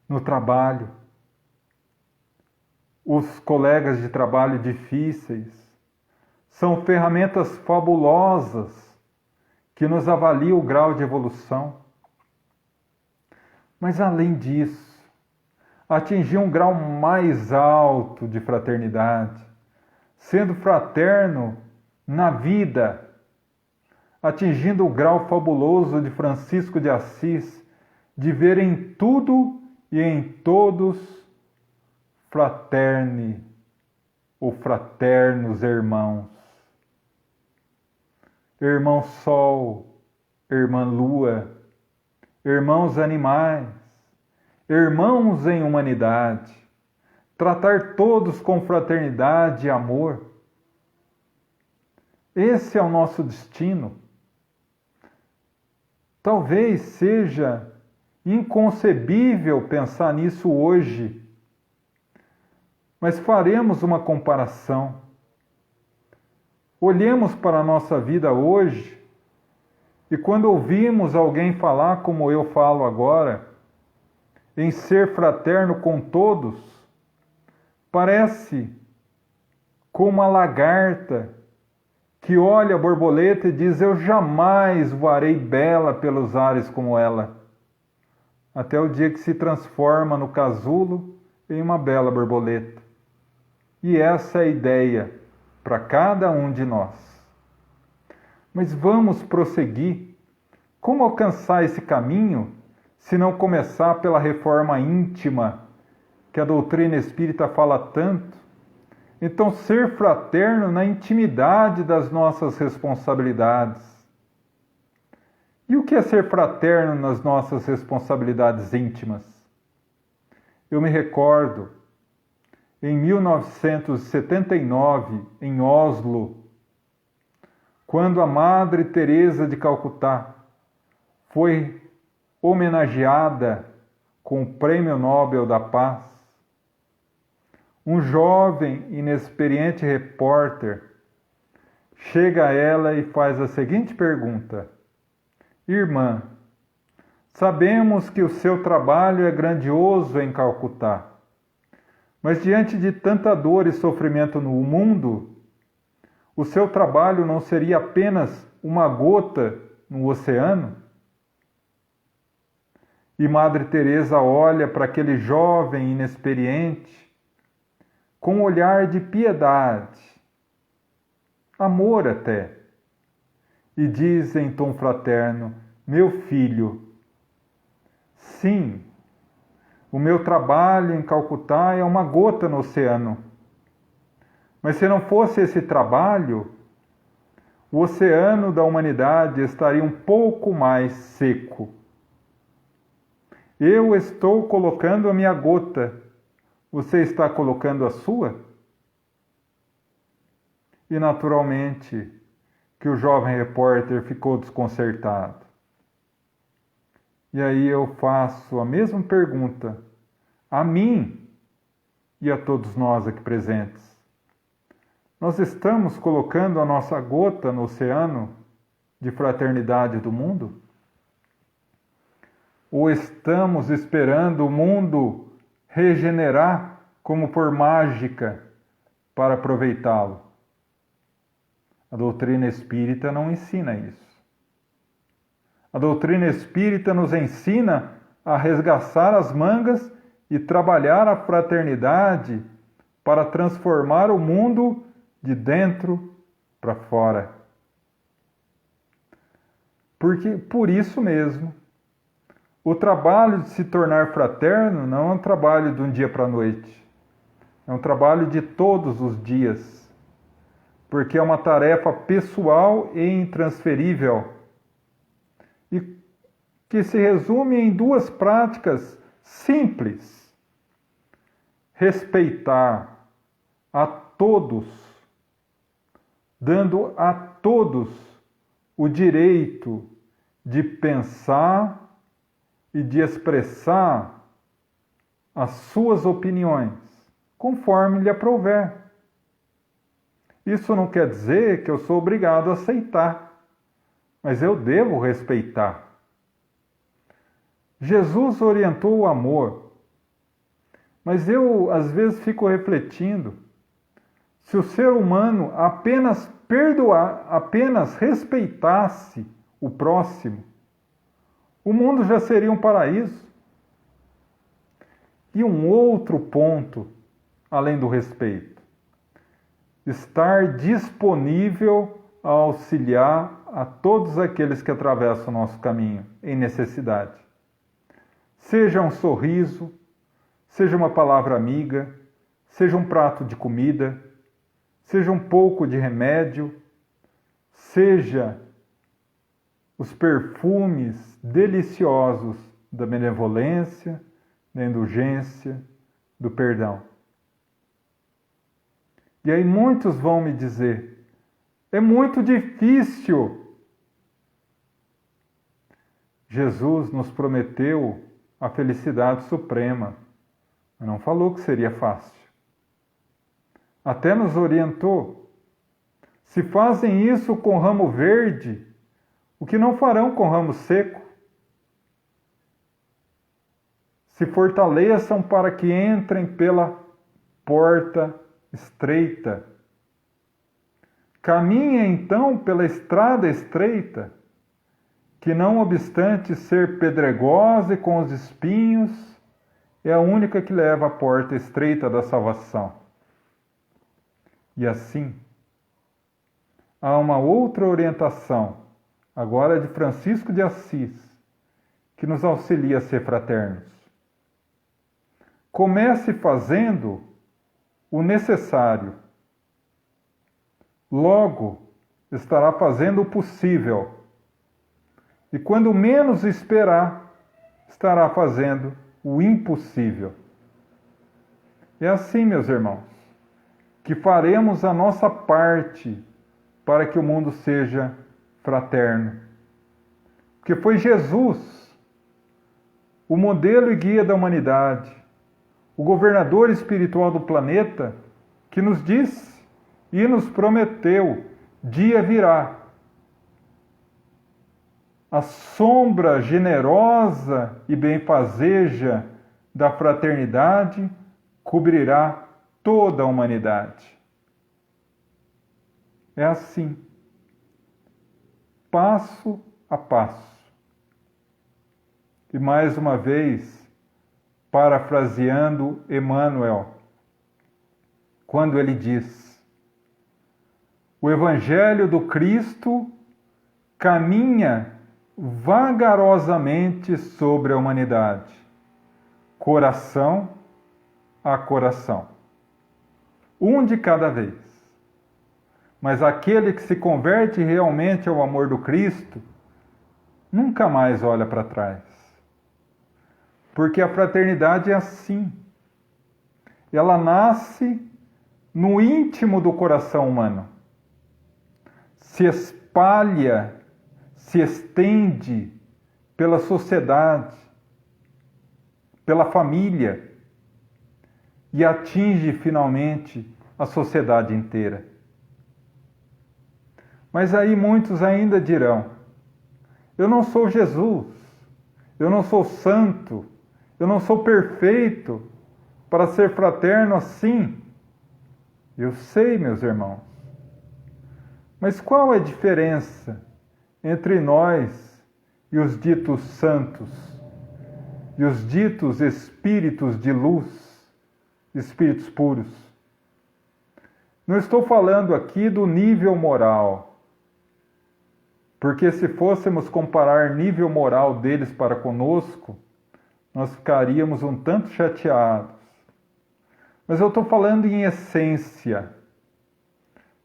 No trabalho, os colegas de trabalho difíceis são ferramentas fabulosas que nos avaliam o grau de evolução. Mas além disso, atingir um grau mais alto de fraternidade, sendo fraterno na vida, atingindo o grau fabuloso de Francisco de Assis, de ver em tudo e em todos fraterni ou fraternos irmãos. Irmão Sol, Irmã Lua, irmãos animais, irmãos em humanidade, tratar todos com fraternidade e amor. Esse é o nosso destino. Talvez seja inconcebível pensar nisso hoje, mas faremos uma comparação. Olhemos para a nossa vida hoje e quando ouvimos alguém falar como eu falo agora, em ser fraterno com todos, parece como uma lagarta que olha a borboleta e diz: eu jamais voarei bela pelos ares como ela. Até o dia que se transforma no casulo em uma bela borboleta. E essa é a ideia para cada um de nós. Mas vamos prosseguir. Como alcançar esse caminho se não começar pela reforma íntima que a doutrina espírita fala tanto? Então, ser fraterno na intimidade das nossas responsabilidades. E o que é ser fraterno nas nossas responsabilidades íntimas? Eu me recordo, em 1979, em Oslo, quando a Madre Teresa de Calcutá foi homenageada com o Prêmio Nobel da Paz, um jovem inexperiente repórter chega a ela e faz a seguinte pergunta: Irmã, sabemos que o seu trabalho é grandioso em Calcutá, mas diante de tanta dor e sofrimento no mundo, o seu trabalho não seria apenas uma gota no oceano? E Madre Teresa olha para aquele jovem inexperiente com um olhar de piedade, amor até, e diz em tom fraterno: meu filho, sim, o meu trabalho em Calcutá é uma gota no oceano. Mas se não fosse esse trabalho, o oceano da humanidade estaria um pouco mais seco. Eu estou colocando a minha gota, você está colocando a sua? E naturalmente que o jovem repórter ficou desconcertado. E aí eu faço a mesma pergunta a mim e a todos nós aqui presentes. Nós estamos colocando a nossa gota no oceano de fraternidade do mundo? Ou estamos esperando o mundo regenerar como por mágica para aproveitá-lo? A doutrina espírita não ensina isso. A doutrina espírita nos ensina a resgaçar as mangas e trabalhar a fraternidade para transformar o mundo de dentro para fora. Porque, por isso mesmo, o trabalho de se tornar fraterno não é um trabalho de um dia para a noite. É um trabalho de todos os dias. Porque é uma tarefa pessoal e intransferível. E que se resume em duas práticas simples. Respeitar a todos, dando a todos o direito de pensar e de expressar as suas opiniões, conforme lhe aprouver. Isso não quer dizer que eu sou obrigado a aceitar, mas eu devo respeitar. Jesus orientou o amor, mas eu às vezes fico refletindo, se o ser humano apenas respeitasse o próximo, o mundo já seria um paraíso. E um outro ponto, além do respeito. estar disponível a auxiliar a todos aqueles que atravessam o nosso caminho em necessidade. Seja um sorriso, seja uma palavra amiga, seja um prato de comida, seja um pouco de remédio, seja os perfumes deliciosos da benevolência, da indulgência, do perdão. E aí muitos vão me dizer, é muito difícil. Jesus nos prometeu a felicidade suprema, mas não falou que seria fácil. Até nos orientou. Se fazem isso com ramo verde, o que não farão com ramo seco? Se fortaleçam para que entrem pela porta estreita. Caminhem então pela estrada estreita, que não obstante ser pedregosa e com os espinhos, é a única que leva à porta estreita da salvação. E assim, há uma outra orientação, agora de Francisco de Assis, que nos auxilia a ser fraternos. Comece fazendo o necessário. Logo, estará fazendo o possível. E quando menos esperar, estará fazendo o impossível. É assim, meus irmãos, que faremos a nossa parte para que o mundo seja fraterno. Porque foi Jesus, o modelo e guia da humanidade, o governador espiritual do planeta, que nos disse e nos prometeu: dia virá. A sombra generosa e benfazeja da fraternidade cobrirá toda a humanidade. É assim, passo a passo. E mais uma vez, parafraseando Emmanuel, quando ele diz: o Evangelho do Cristo caminha vagarosamente sobre a humanidade, coração a coração, um de cada vez. Mas aquele que se converte realmente ao amor do Cristo, nunca mais olha para trás. Porque a fraternidade é assim. Ela nasce no íntimo do coração humano. Se espalha, se estende pela sociedade, pela família e atinge finalmente a sociedade inteira. Mas aí muitos ainda dirão: eu não sou Jesus, eu não sou santo, eu não sou perfeito para ser fraterno assim. Eu sei, meus irmãos. Mas qual é a diferença entre nós e os ditos santos e os ditos espíritos de luz, espíritos puros? Não estou falando aqui do nível moral, porque se fôssemos comparar nível moral deles para conosco, nós ficaríamos um tanto chateados. Mas eu estou falando em essência.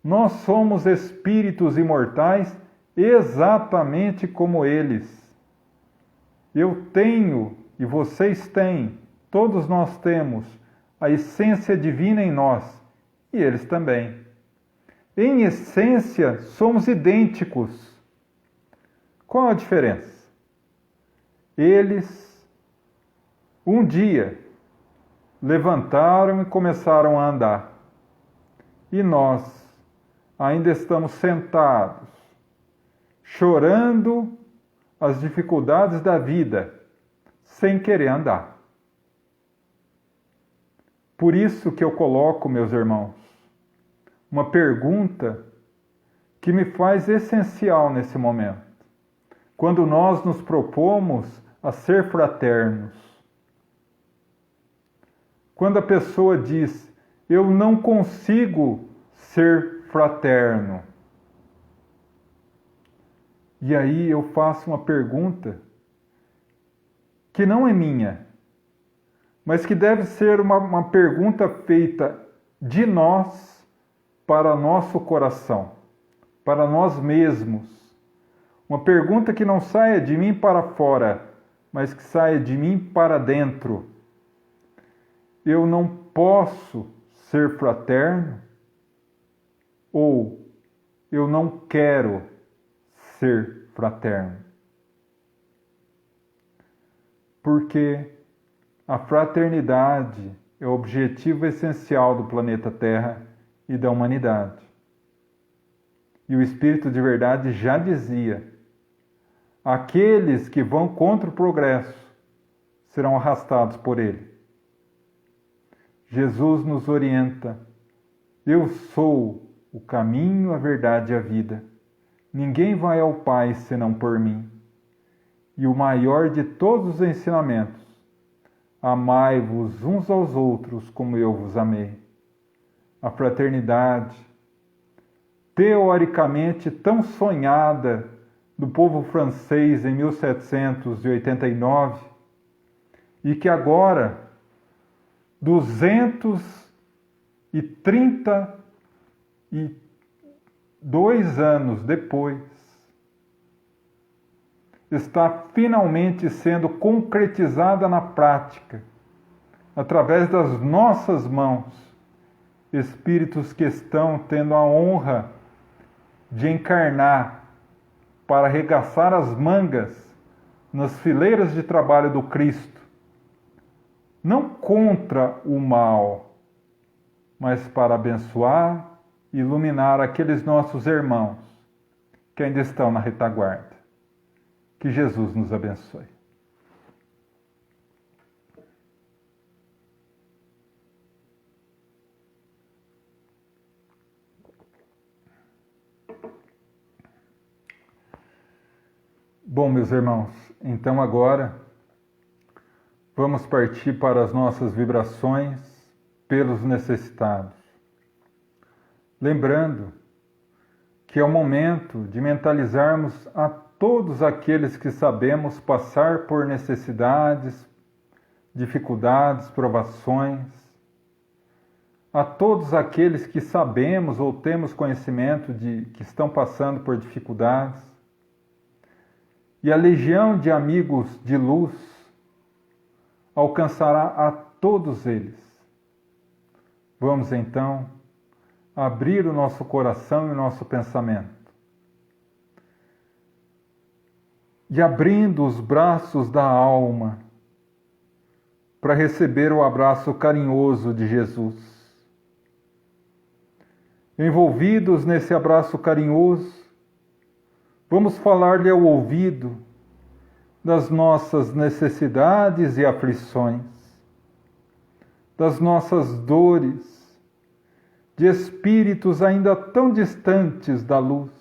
Nós somos espíritos imortais exatamente como eles. Eu tenho, e vocês têm, todos nós temos, a essência divina em nós, e eles também. Em essência, somos idênticos. Qual a diferença? Eles, um dia, levantaram e começaram a andar. E nós ainda estamos sentados, chorando as dificuldades da vida, sem querer andar. Por isso que eu coloco, meus irmãos, uma pergunta que me faz essencial nesse momento. Quando nós nos propomos a ser fraternos. Quando a pessoa diz: eu não consigo ser fraterno. E aí eu faço uma pergunta que não é minha, mas que deve ser uma pergunta feita de nós para nosso coração, para nós mesmos. Uma pergunta que não saia de mim para fora, mas que saia de mim para dentro. Eu não posso ser fraterno? Ou eu não quero ser fraterno? Porque a fraternidade é o objetivo essencial do planeta Terra e da humanidade. E o Espírito de Verdade já dizia: aqueles que vão contra o progresso serão arrastados por ele. Jesus nos orienta: eu sou o caminho, a verdade e a vida. Ninguém vai ao Pai senão por mim. E o maior de todos os ensinamentos: amai-vos uns aos outros como eu vos amei. A fraternidade, teoricamente tão sonhada do povo francês em 1789, e que agora, 232 anos depois, está finalmente sendo concretizada na prática, através das nossas mãos, espíritos que estão tendo a honra de encarnar para arregaçar as mangas nas fileiras de trabalho do Cristo, não contra o mal, mas para abençoar e iluminar aqueles nossos irmãos que ainda estão na retaguarda. Que Jesus nos abençoe. Bom, meus irmãos, então agora vamos partir para as nossas vibrações pelos necessitados. Lembrando que é o momento de mentalizarmos a todos aqueles que sabemos passar por necessidades, dificuldades, provações, a todos aqueles que sabemos ou temos conhecimento de que estão passando por dificuldades, e a legião de amigos de luz alcançará a todos eles. Vamos então abrir o nosso coração e o nosso pensamento. E abrindo os braços da alma para receber o abraço carinhoso de Jesus. Envolvidos nesse abraço carinhoso, vamos falar-lhe ao ouvido das nossas necessidades e aflições, das nossas dores, de espíritos ainda tão distantes da luz.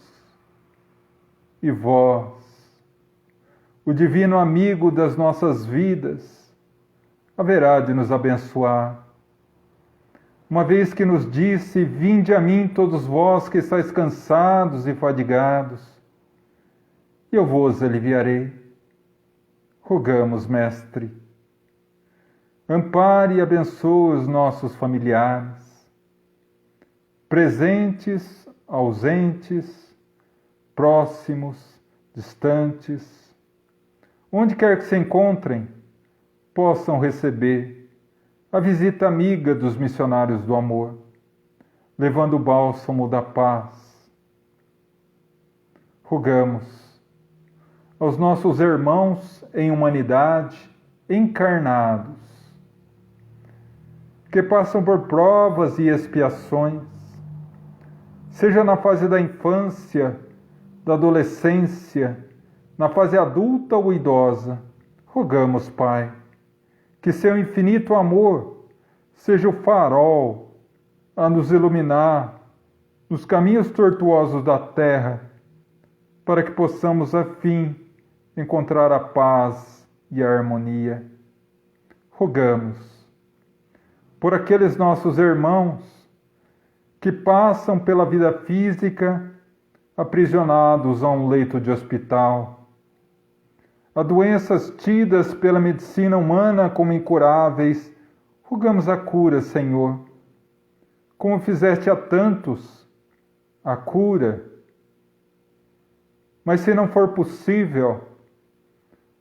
E vós, o divino amigo das nossas vidas, haverá de nos abençoar, uma vez que nos disse: vinde a mim todos vós que estáis cansados e fadigados, e eu vos aliviarei. Rogamos, Mestre, ampare e abençoe os nossos familiares, presentes, ausentes, próximos, distantes, onde quer que se encontrem, possam receber a visita amiga dos missionários do amor, levando o bálsamo da paz. Rogamos aos nossos irmãos em humanidade, encarnados, que passam por provas e expiações, seja na fase da infância, da adolescência, na fase adulta ou idosa. Rogamos, Pai, que seu infinito amor seja o farol a nos iluminar nos caminhos tortuosos da terra, para que possamos, afim, encontrar a paz e a harmonia. Rogamos por aqueles nossos irmãos que passam pela vida física aprisionados a um leito de hospital, a doenças tidas pela medicina humana como incuráveis, rogamos a cura, Senhor. Como fizeste a tantos, a cura. Mas se não for possível,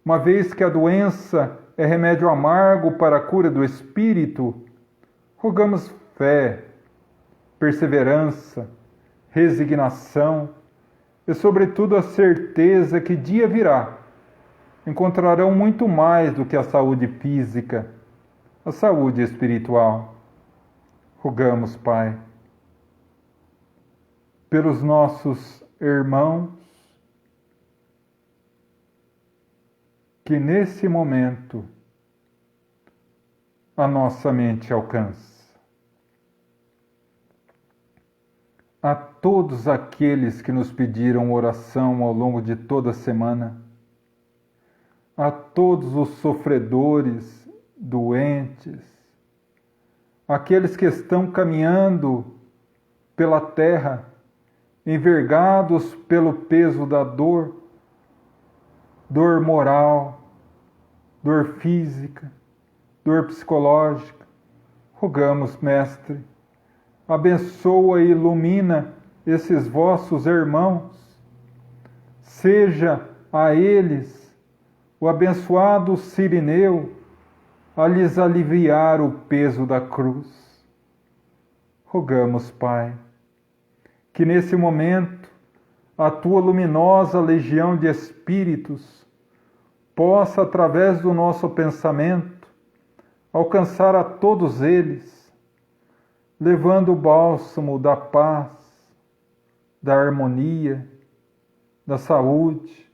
uma vez que a doença é remédio amargo para a cura do espírito, rogamos fé, perseverança, resignação e, sobretudo, a certeza que dia virá. Encontrarão muito mais do que a saúde física, a saúde espiritual. Rogamos, Pai, pelos nossos irmãos que nesse momento a nossa mente alcança. A todos aqueles que nos pediram oração ao longo de toda a semana, a todos os sofredores, doentes, aqueles que estão caminhando pela terra, envergados pelo peso da dor, dor moral, dor física, dor psicológica, rogamos, Mestre, abençoa e ilumina esses vossos irmãos, seja a eles o abençoado Cirineu a lhes aliviar o peso da cruz. Rogamos, Pai, que nesse momento a tua luminosa legião de espíritos possa, através do nosso pensamento, alcançar a todos eles, levando o bálsamo da paz, da harmonia, da saúde,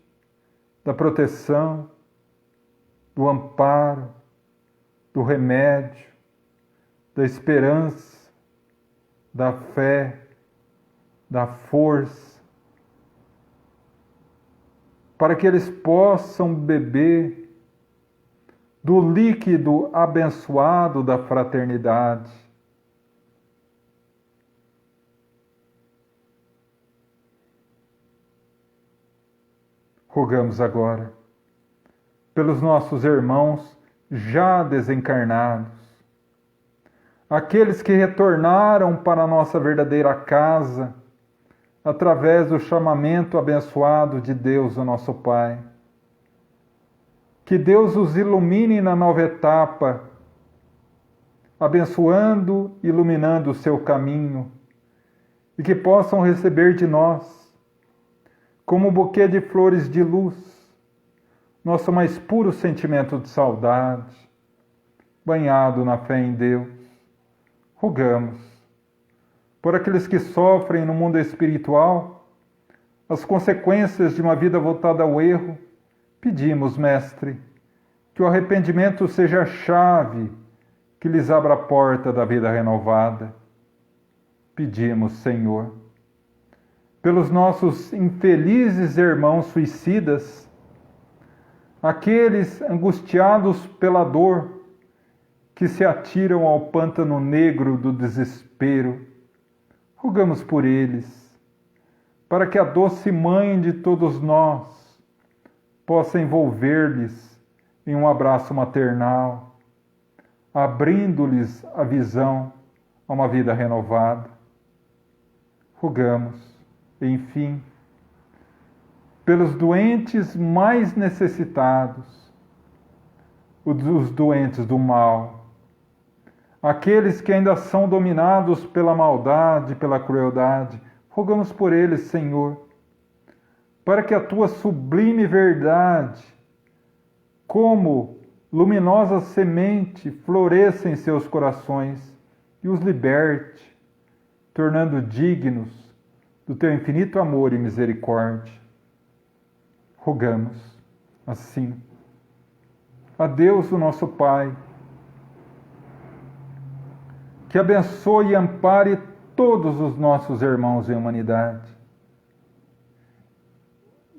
da proteção, do amparo, do remédio, da esperança, da fé, da força, para que eles possam beber do líquido abençoado da fraternidade. Rogamos agora pelos nossos irmãos já desencarnados, aqueles que retornaram para a nossa verdadeira casa, através do chamamento abençoado de Deus, o nosso Pai. Que Deus os ilumine na nova etapa, abençoando, iluminando o seu caminho, e que possam receber de nós, como um buquê de flores de luz, nosso mais puro sentimento de saudade, banhado na fé em Deus. Rogamos por aqueles que sofrem no mundo espiritual as consequências de uma vida voltada ao erro. Pedimos, Mestre, que o arrependimento seja a chave que lhes abra a porta da vida renovada. Pedimos, Senhor, pelos nossos infelizes irmãos suicidas, aqueles angustiados pela dor, que se atiram ao pântano negro do desespero. Rogamos por eles, para que a doce mãe de todos nós possa envolver-lhes em um abraço maternal, abrindo-lhes a visão a uma vida renovada. Rogamos, enfim, pelos doentes mais necessitados, os doentes do mal, aqueles que ainda são dominados pela maldade, pela crueldade. Rogamos por eles, Senhor, para que a tua sublime verdade, como luminosa semente, floresça em seus corações e os liberte, tornando dignos do teu infinito amor e misericórdia. Rogamos, assim, a Deus, o nosso Pai, que abençoe e ampare todos os nossos irmãos em humanidade.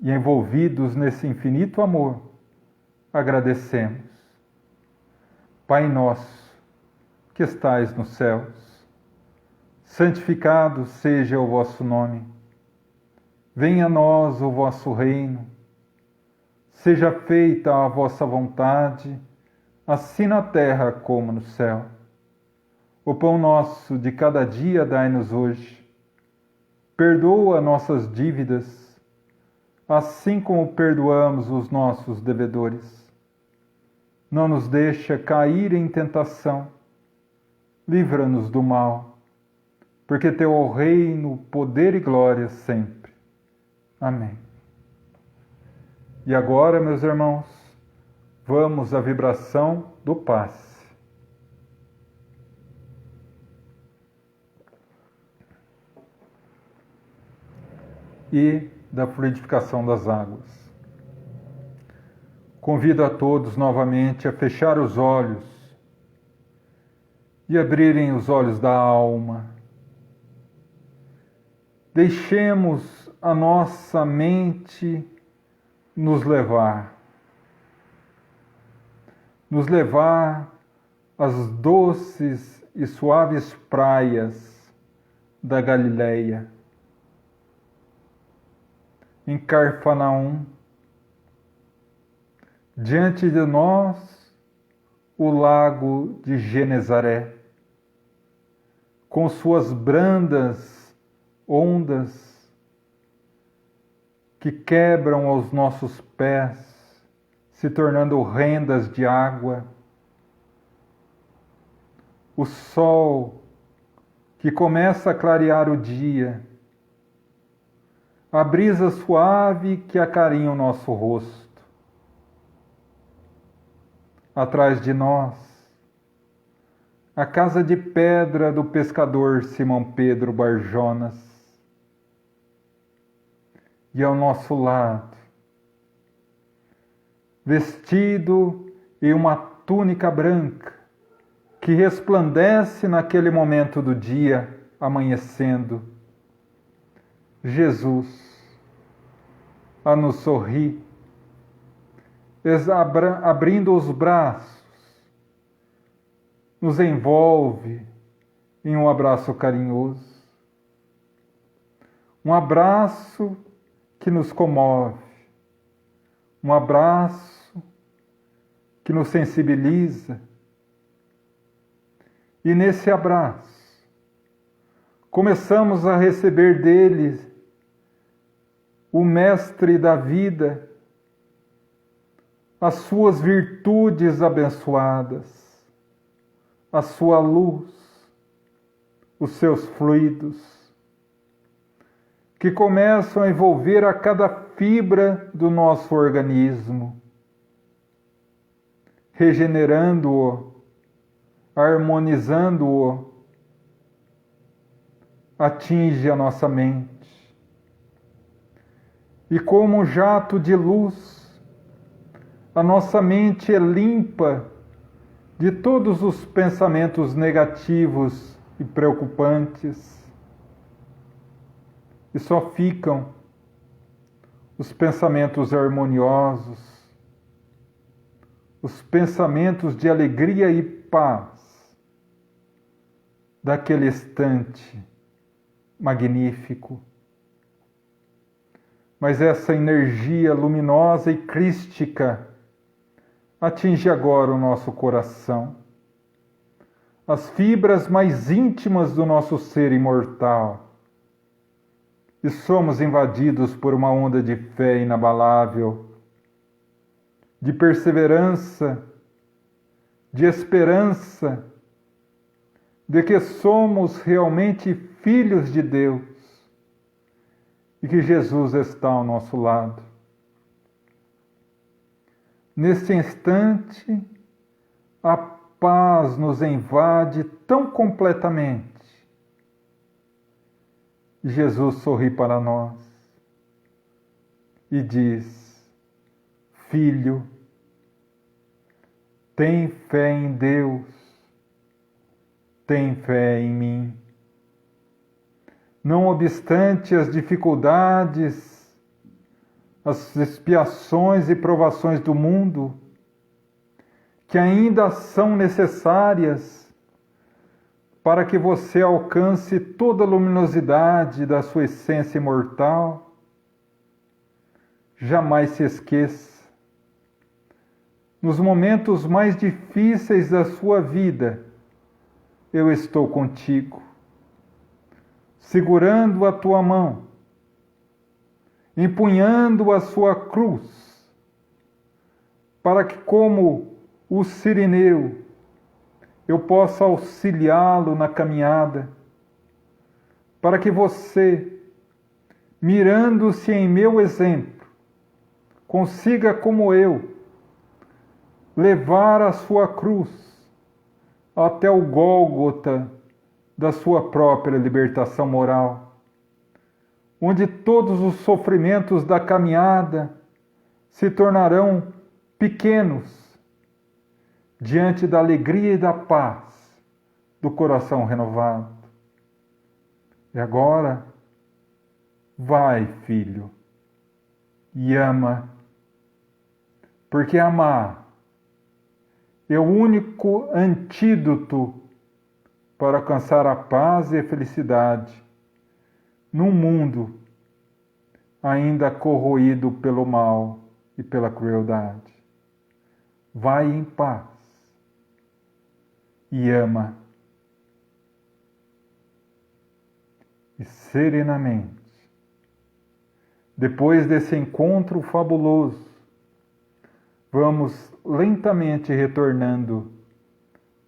E envolvidos nesse infinito amor, agradecemos. Pai nosso, que estais nos céus, santificado seja o vosso nome. Venha a nós o vosso reino. Seja feita a vossa vontade, assim na terra como no céu. O pão nosso de cada dia dai-nos hoje. Perdoa nossas dívidas, assim como perdoamos os nossos devedores. Não nos deixa cair em tentação. Livra-nos do mal, porque teu é o reino, poder e glória sempre. Amém. E agora, meus irmãos, vamos à vibração do passe. E da fluidificação das águas. Convido a todos novamente a fechar os olhos e abrirem os olhos da alma. Deixemos a nossa mente nos levar às doces e suaves praias da Galileia. Em Carfanaum, diante de nós, o lago de Genezaré, com suas brandas ondas que quebram aos nossos pés, se tornando rendas de água, o sol que começa a clarear o dia, a brisa suave que acarinha o nosso rosto. Atrás de nós, a casa de pedra do pescador Simão Pedro Barjonas. E ao nosso lado, vestido em uma túnica branca, que resplandece naquele momento do dia amanhecendo, Jesus a nos sorrir, abrindo os braços, nos envolve em um abraço carinhoso, um abraço que nos comove, um abraço que nos sensibiliza. E nesse abraço, começamos a receber dele, o Mestre da vida, as suas virtudes abençoadas, a sua luz, os seus fluidos, que começam a envolver a cada fibra do nosso organismo, regenerando-o, harmonizando-o, atinge a nossa mente. E como um jato de luz, a nossa mente é limpa de todos os pensamentos negativos e preocupantes. E só ficam os pensamentos harmoniosos, os pensamentos de alegria e paz daquele instante magnífico. Mas essa energia luminosa e crística atinge agora o nosso coração, as fibras mais íntimas do nosso ser imortal, e somos invadidos por uma onda de fé inabalável, de perseverança, de esperança, de que somos realmente filhos de Deus e que Jesus está ao nosso lado. Nesse instante, a paz nos invade tão completamente. Jesus sorri para nós e diz: Filho, tem fé em Deus, tem fé em mim. Não obstante as dificuldades, as expiações e provações do mundo, que ainda são necessárias para que você alcance toda a luminosidade da sua essência imortal. Jamais se esqueça, nos momentos mais difíceis da sua vida, eu estou contigo, segurando a tua mão, empunhando a sua cruz, para que, como o sirineu, eu possa auxiliá-lo na caminhada, para que você, mirando-se em meu exemplo, consiga, como eu, levar a sua cruz até o Gólgota da sua própria libertação moral, onde todos os sofrimentos da caminhada se tornarão pequenos diante da alegria e da paz do coração renovado. E agora, vai, filho, e ama, porque amar é o único antídoto para alcançar a paz e a felicidade num mundo ainda corroído pelo mal e pela crueldade. Vai em paz e ama. E serenamente, depois desse encontro fabuloso, vamos lentamente retornando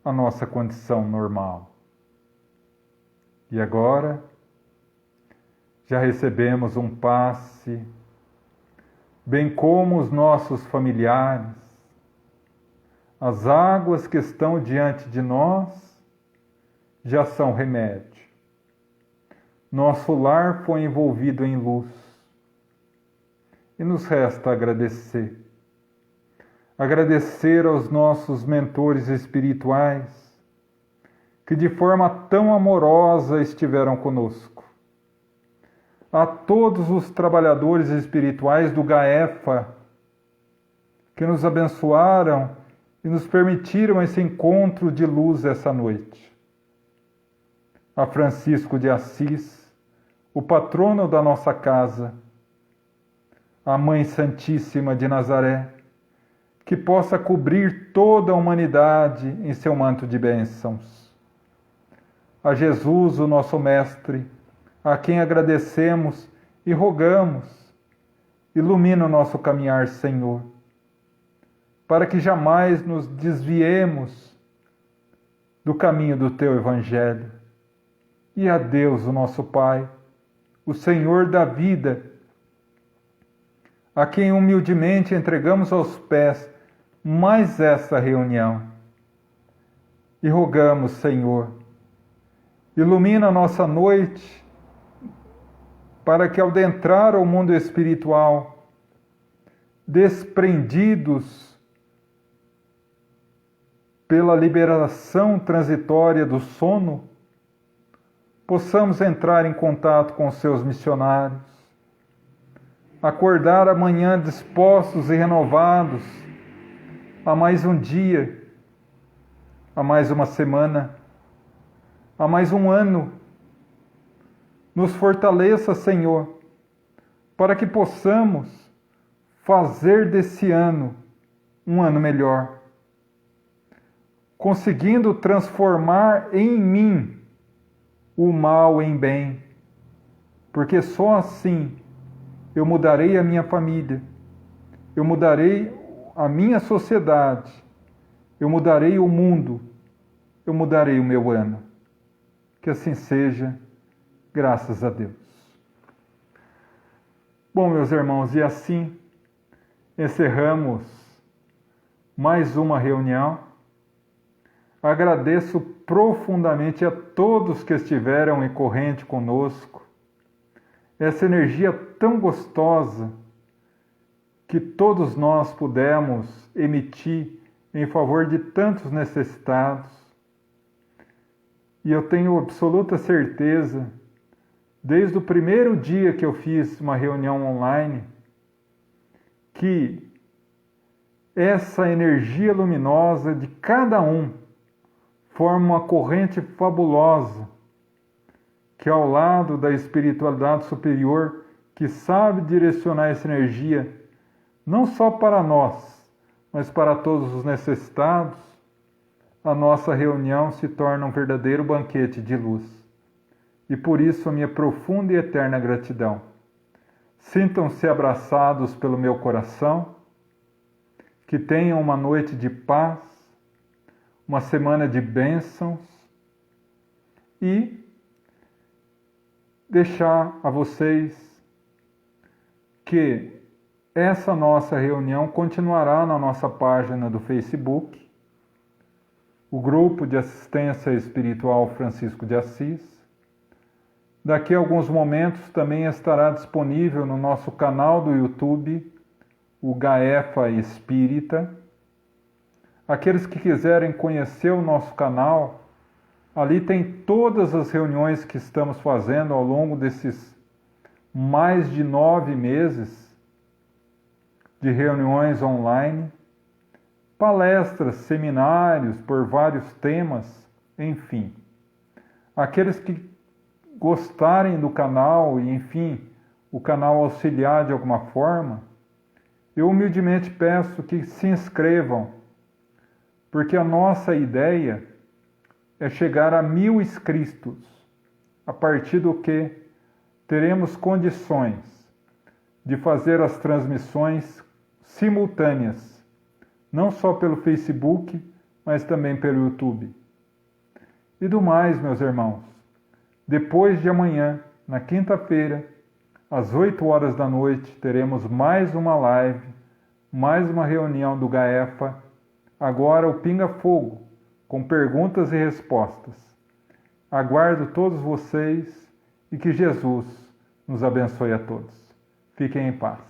à nossa condição normal. E agora, já recebemos um passe, bem como os nossos familiares. As águas que estão diante de nós já são remédio. Nosso lar foi envolvido em luz. E nos resta agradecer. Agradecer aos nossos mentores espirituais, que de forma tão amorosa estiveram conosco. A todos os trabalhadores espirituais do GAEFA, que nos abençoaram e nos permitiram esse encontro de luz essa noite. A Francisco de Assis, o patrono da nossa casa, a Mãe Santíssima de Nazaré, que possa cobrir toda a humanidade em seu manto de bênçãos. A Jesus, o nosso Mestre, a quem agradecemos e rogamos, ilumina o nosso caminhar, Senhor, para que jamais nos desviemos do caminho do Teu Evangelho. E a Deus, o nosso Pai, o Senhor da vida, a quem humildemente entregamos aos pés mais essa reunião. E rogamos, Senhor, ilumina a nossa noite, para que ao adentrar ao mundo espiritual, desprendidos pela liberação transitória do sono, possamos entrar em contato com os seus missionários, acordar amanhã dispostos e renovados a mais um dia, a mais uma semana, a mais um ano. Nos fortaleça, Senhor, para que possamos fazer desse ano um ano melhor, conseguindo transformar em mim o mal em bem, porque só assim eu mudarei a minha família, eu mudarei a minha sociedade, eu mudarei o mundo, eu mudarei o meu ano. Que assim seja, graças a Deus. Bom, meus irmãos, e assim encerramos mais uma reunião. Agradeço profundamente a todos que estiveram em corrente conosco. Essa energia tão gostosa que todos nós pudemos emitir em favor de tantos necessitados. E eu tenho absoluta certeza, desde o primeiro dia que eu fiz uma reunião online, que essa energia luminosa de cada um forma uma corrente fabulosa que, ao lado da espiritualidade superior, que sabe direcionar essa energia não só para nós, mas para todos os necessitados, a nossa reunião se torna um verdadeiro banquete de luz. E por isso a minha profunda e eterna gratidão. Sintam-se abraçados pelo meu coração, que tenham uma noite de paz, uma semana de bênçãos e deixar a vocês que essa nossa reunião continuará na nossa página do Facebook, o Grupo de Assistência Espiritual Francisco de Assis. Daqui a alguns momentos também estará disponível no nosso canal do YouTube, o Gaefa Espírita. Aqueles que quiserem conhecer o nosso canal, ali tem todas as reuniões que estamos fazendo ao longo desses mais de 9 meses de reuniões online, palestras, seminários por vários temas, enfim. Aqueles que gostarem do canal e, enfim, o canal auxiliar de alguma forma, eu humildemente peço que se inscrevam, porque a nossa ideia é chegar a 1000 inscritos, a partir do que teremos condições de fazer as transmissões simultâneas, não só pelo Facebook, mas também pelo YouTube. E do mais, meus irmãos, depois de amanhã, na quinta-feira, às 8 horas da noite, teremos mais uma live, mais uma reunião do Gaefa, agora o Pinga Fogo, com perguntas e respostas. Aguardo todos vocês e que Jesus nos abençoe a todos. Fiquem em paz.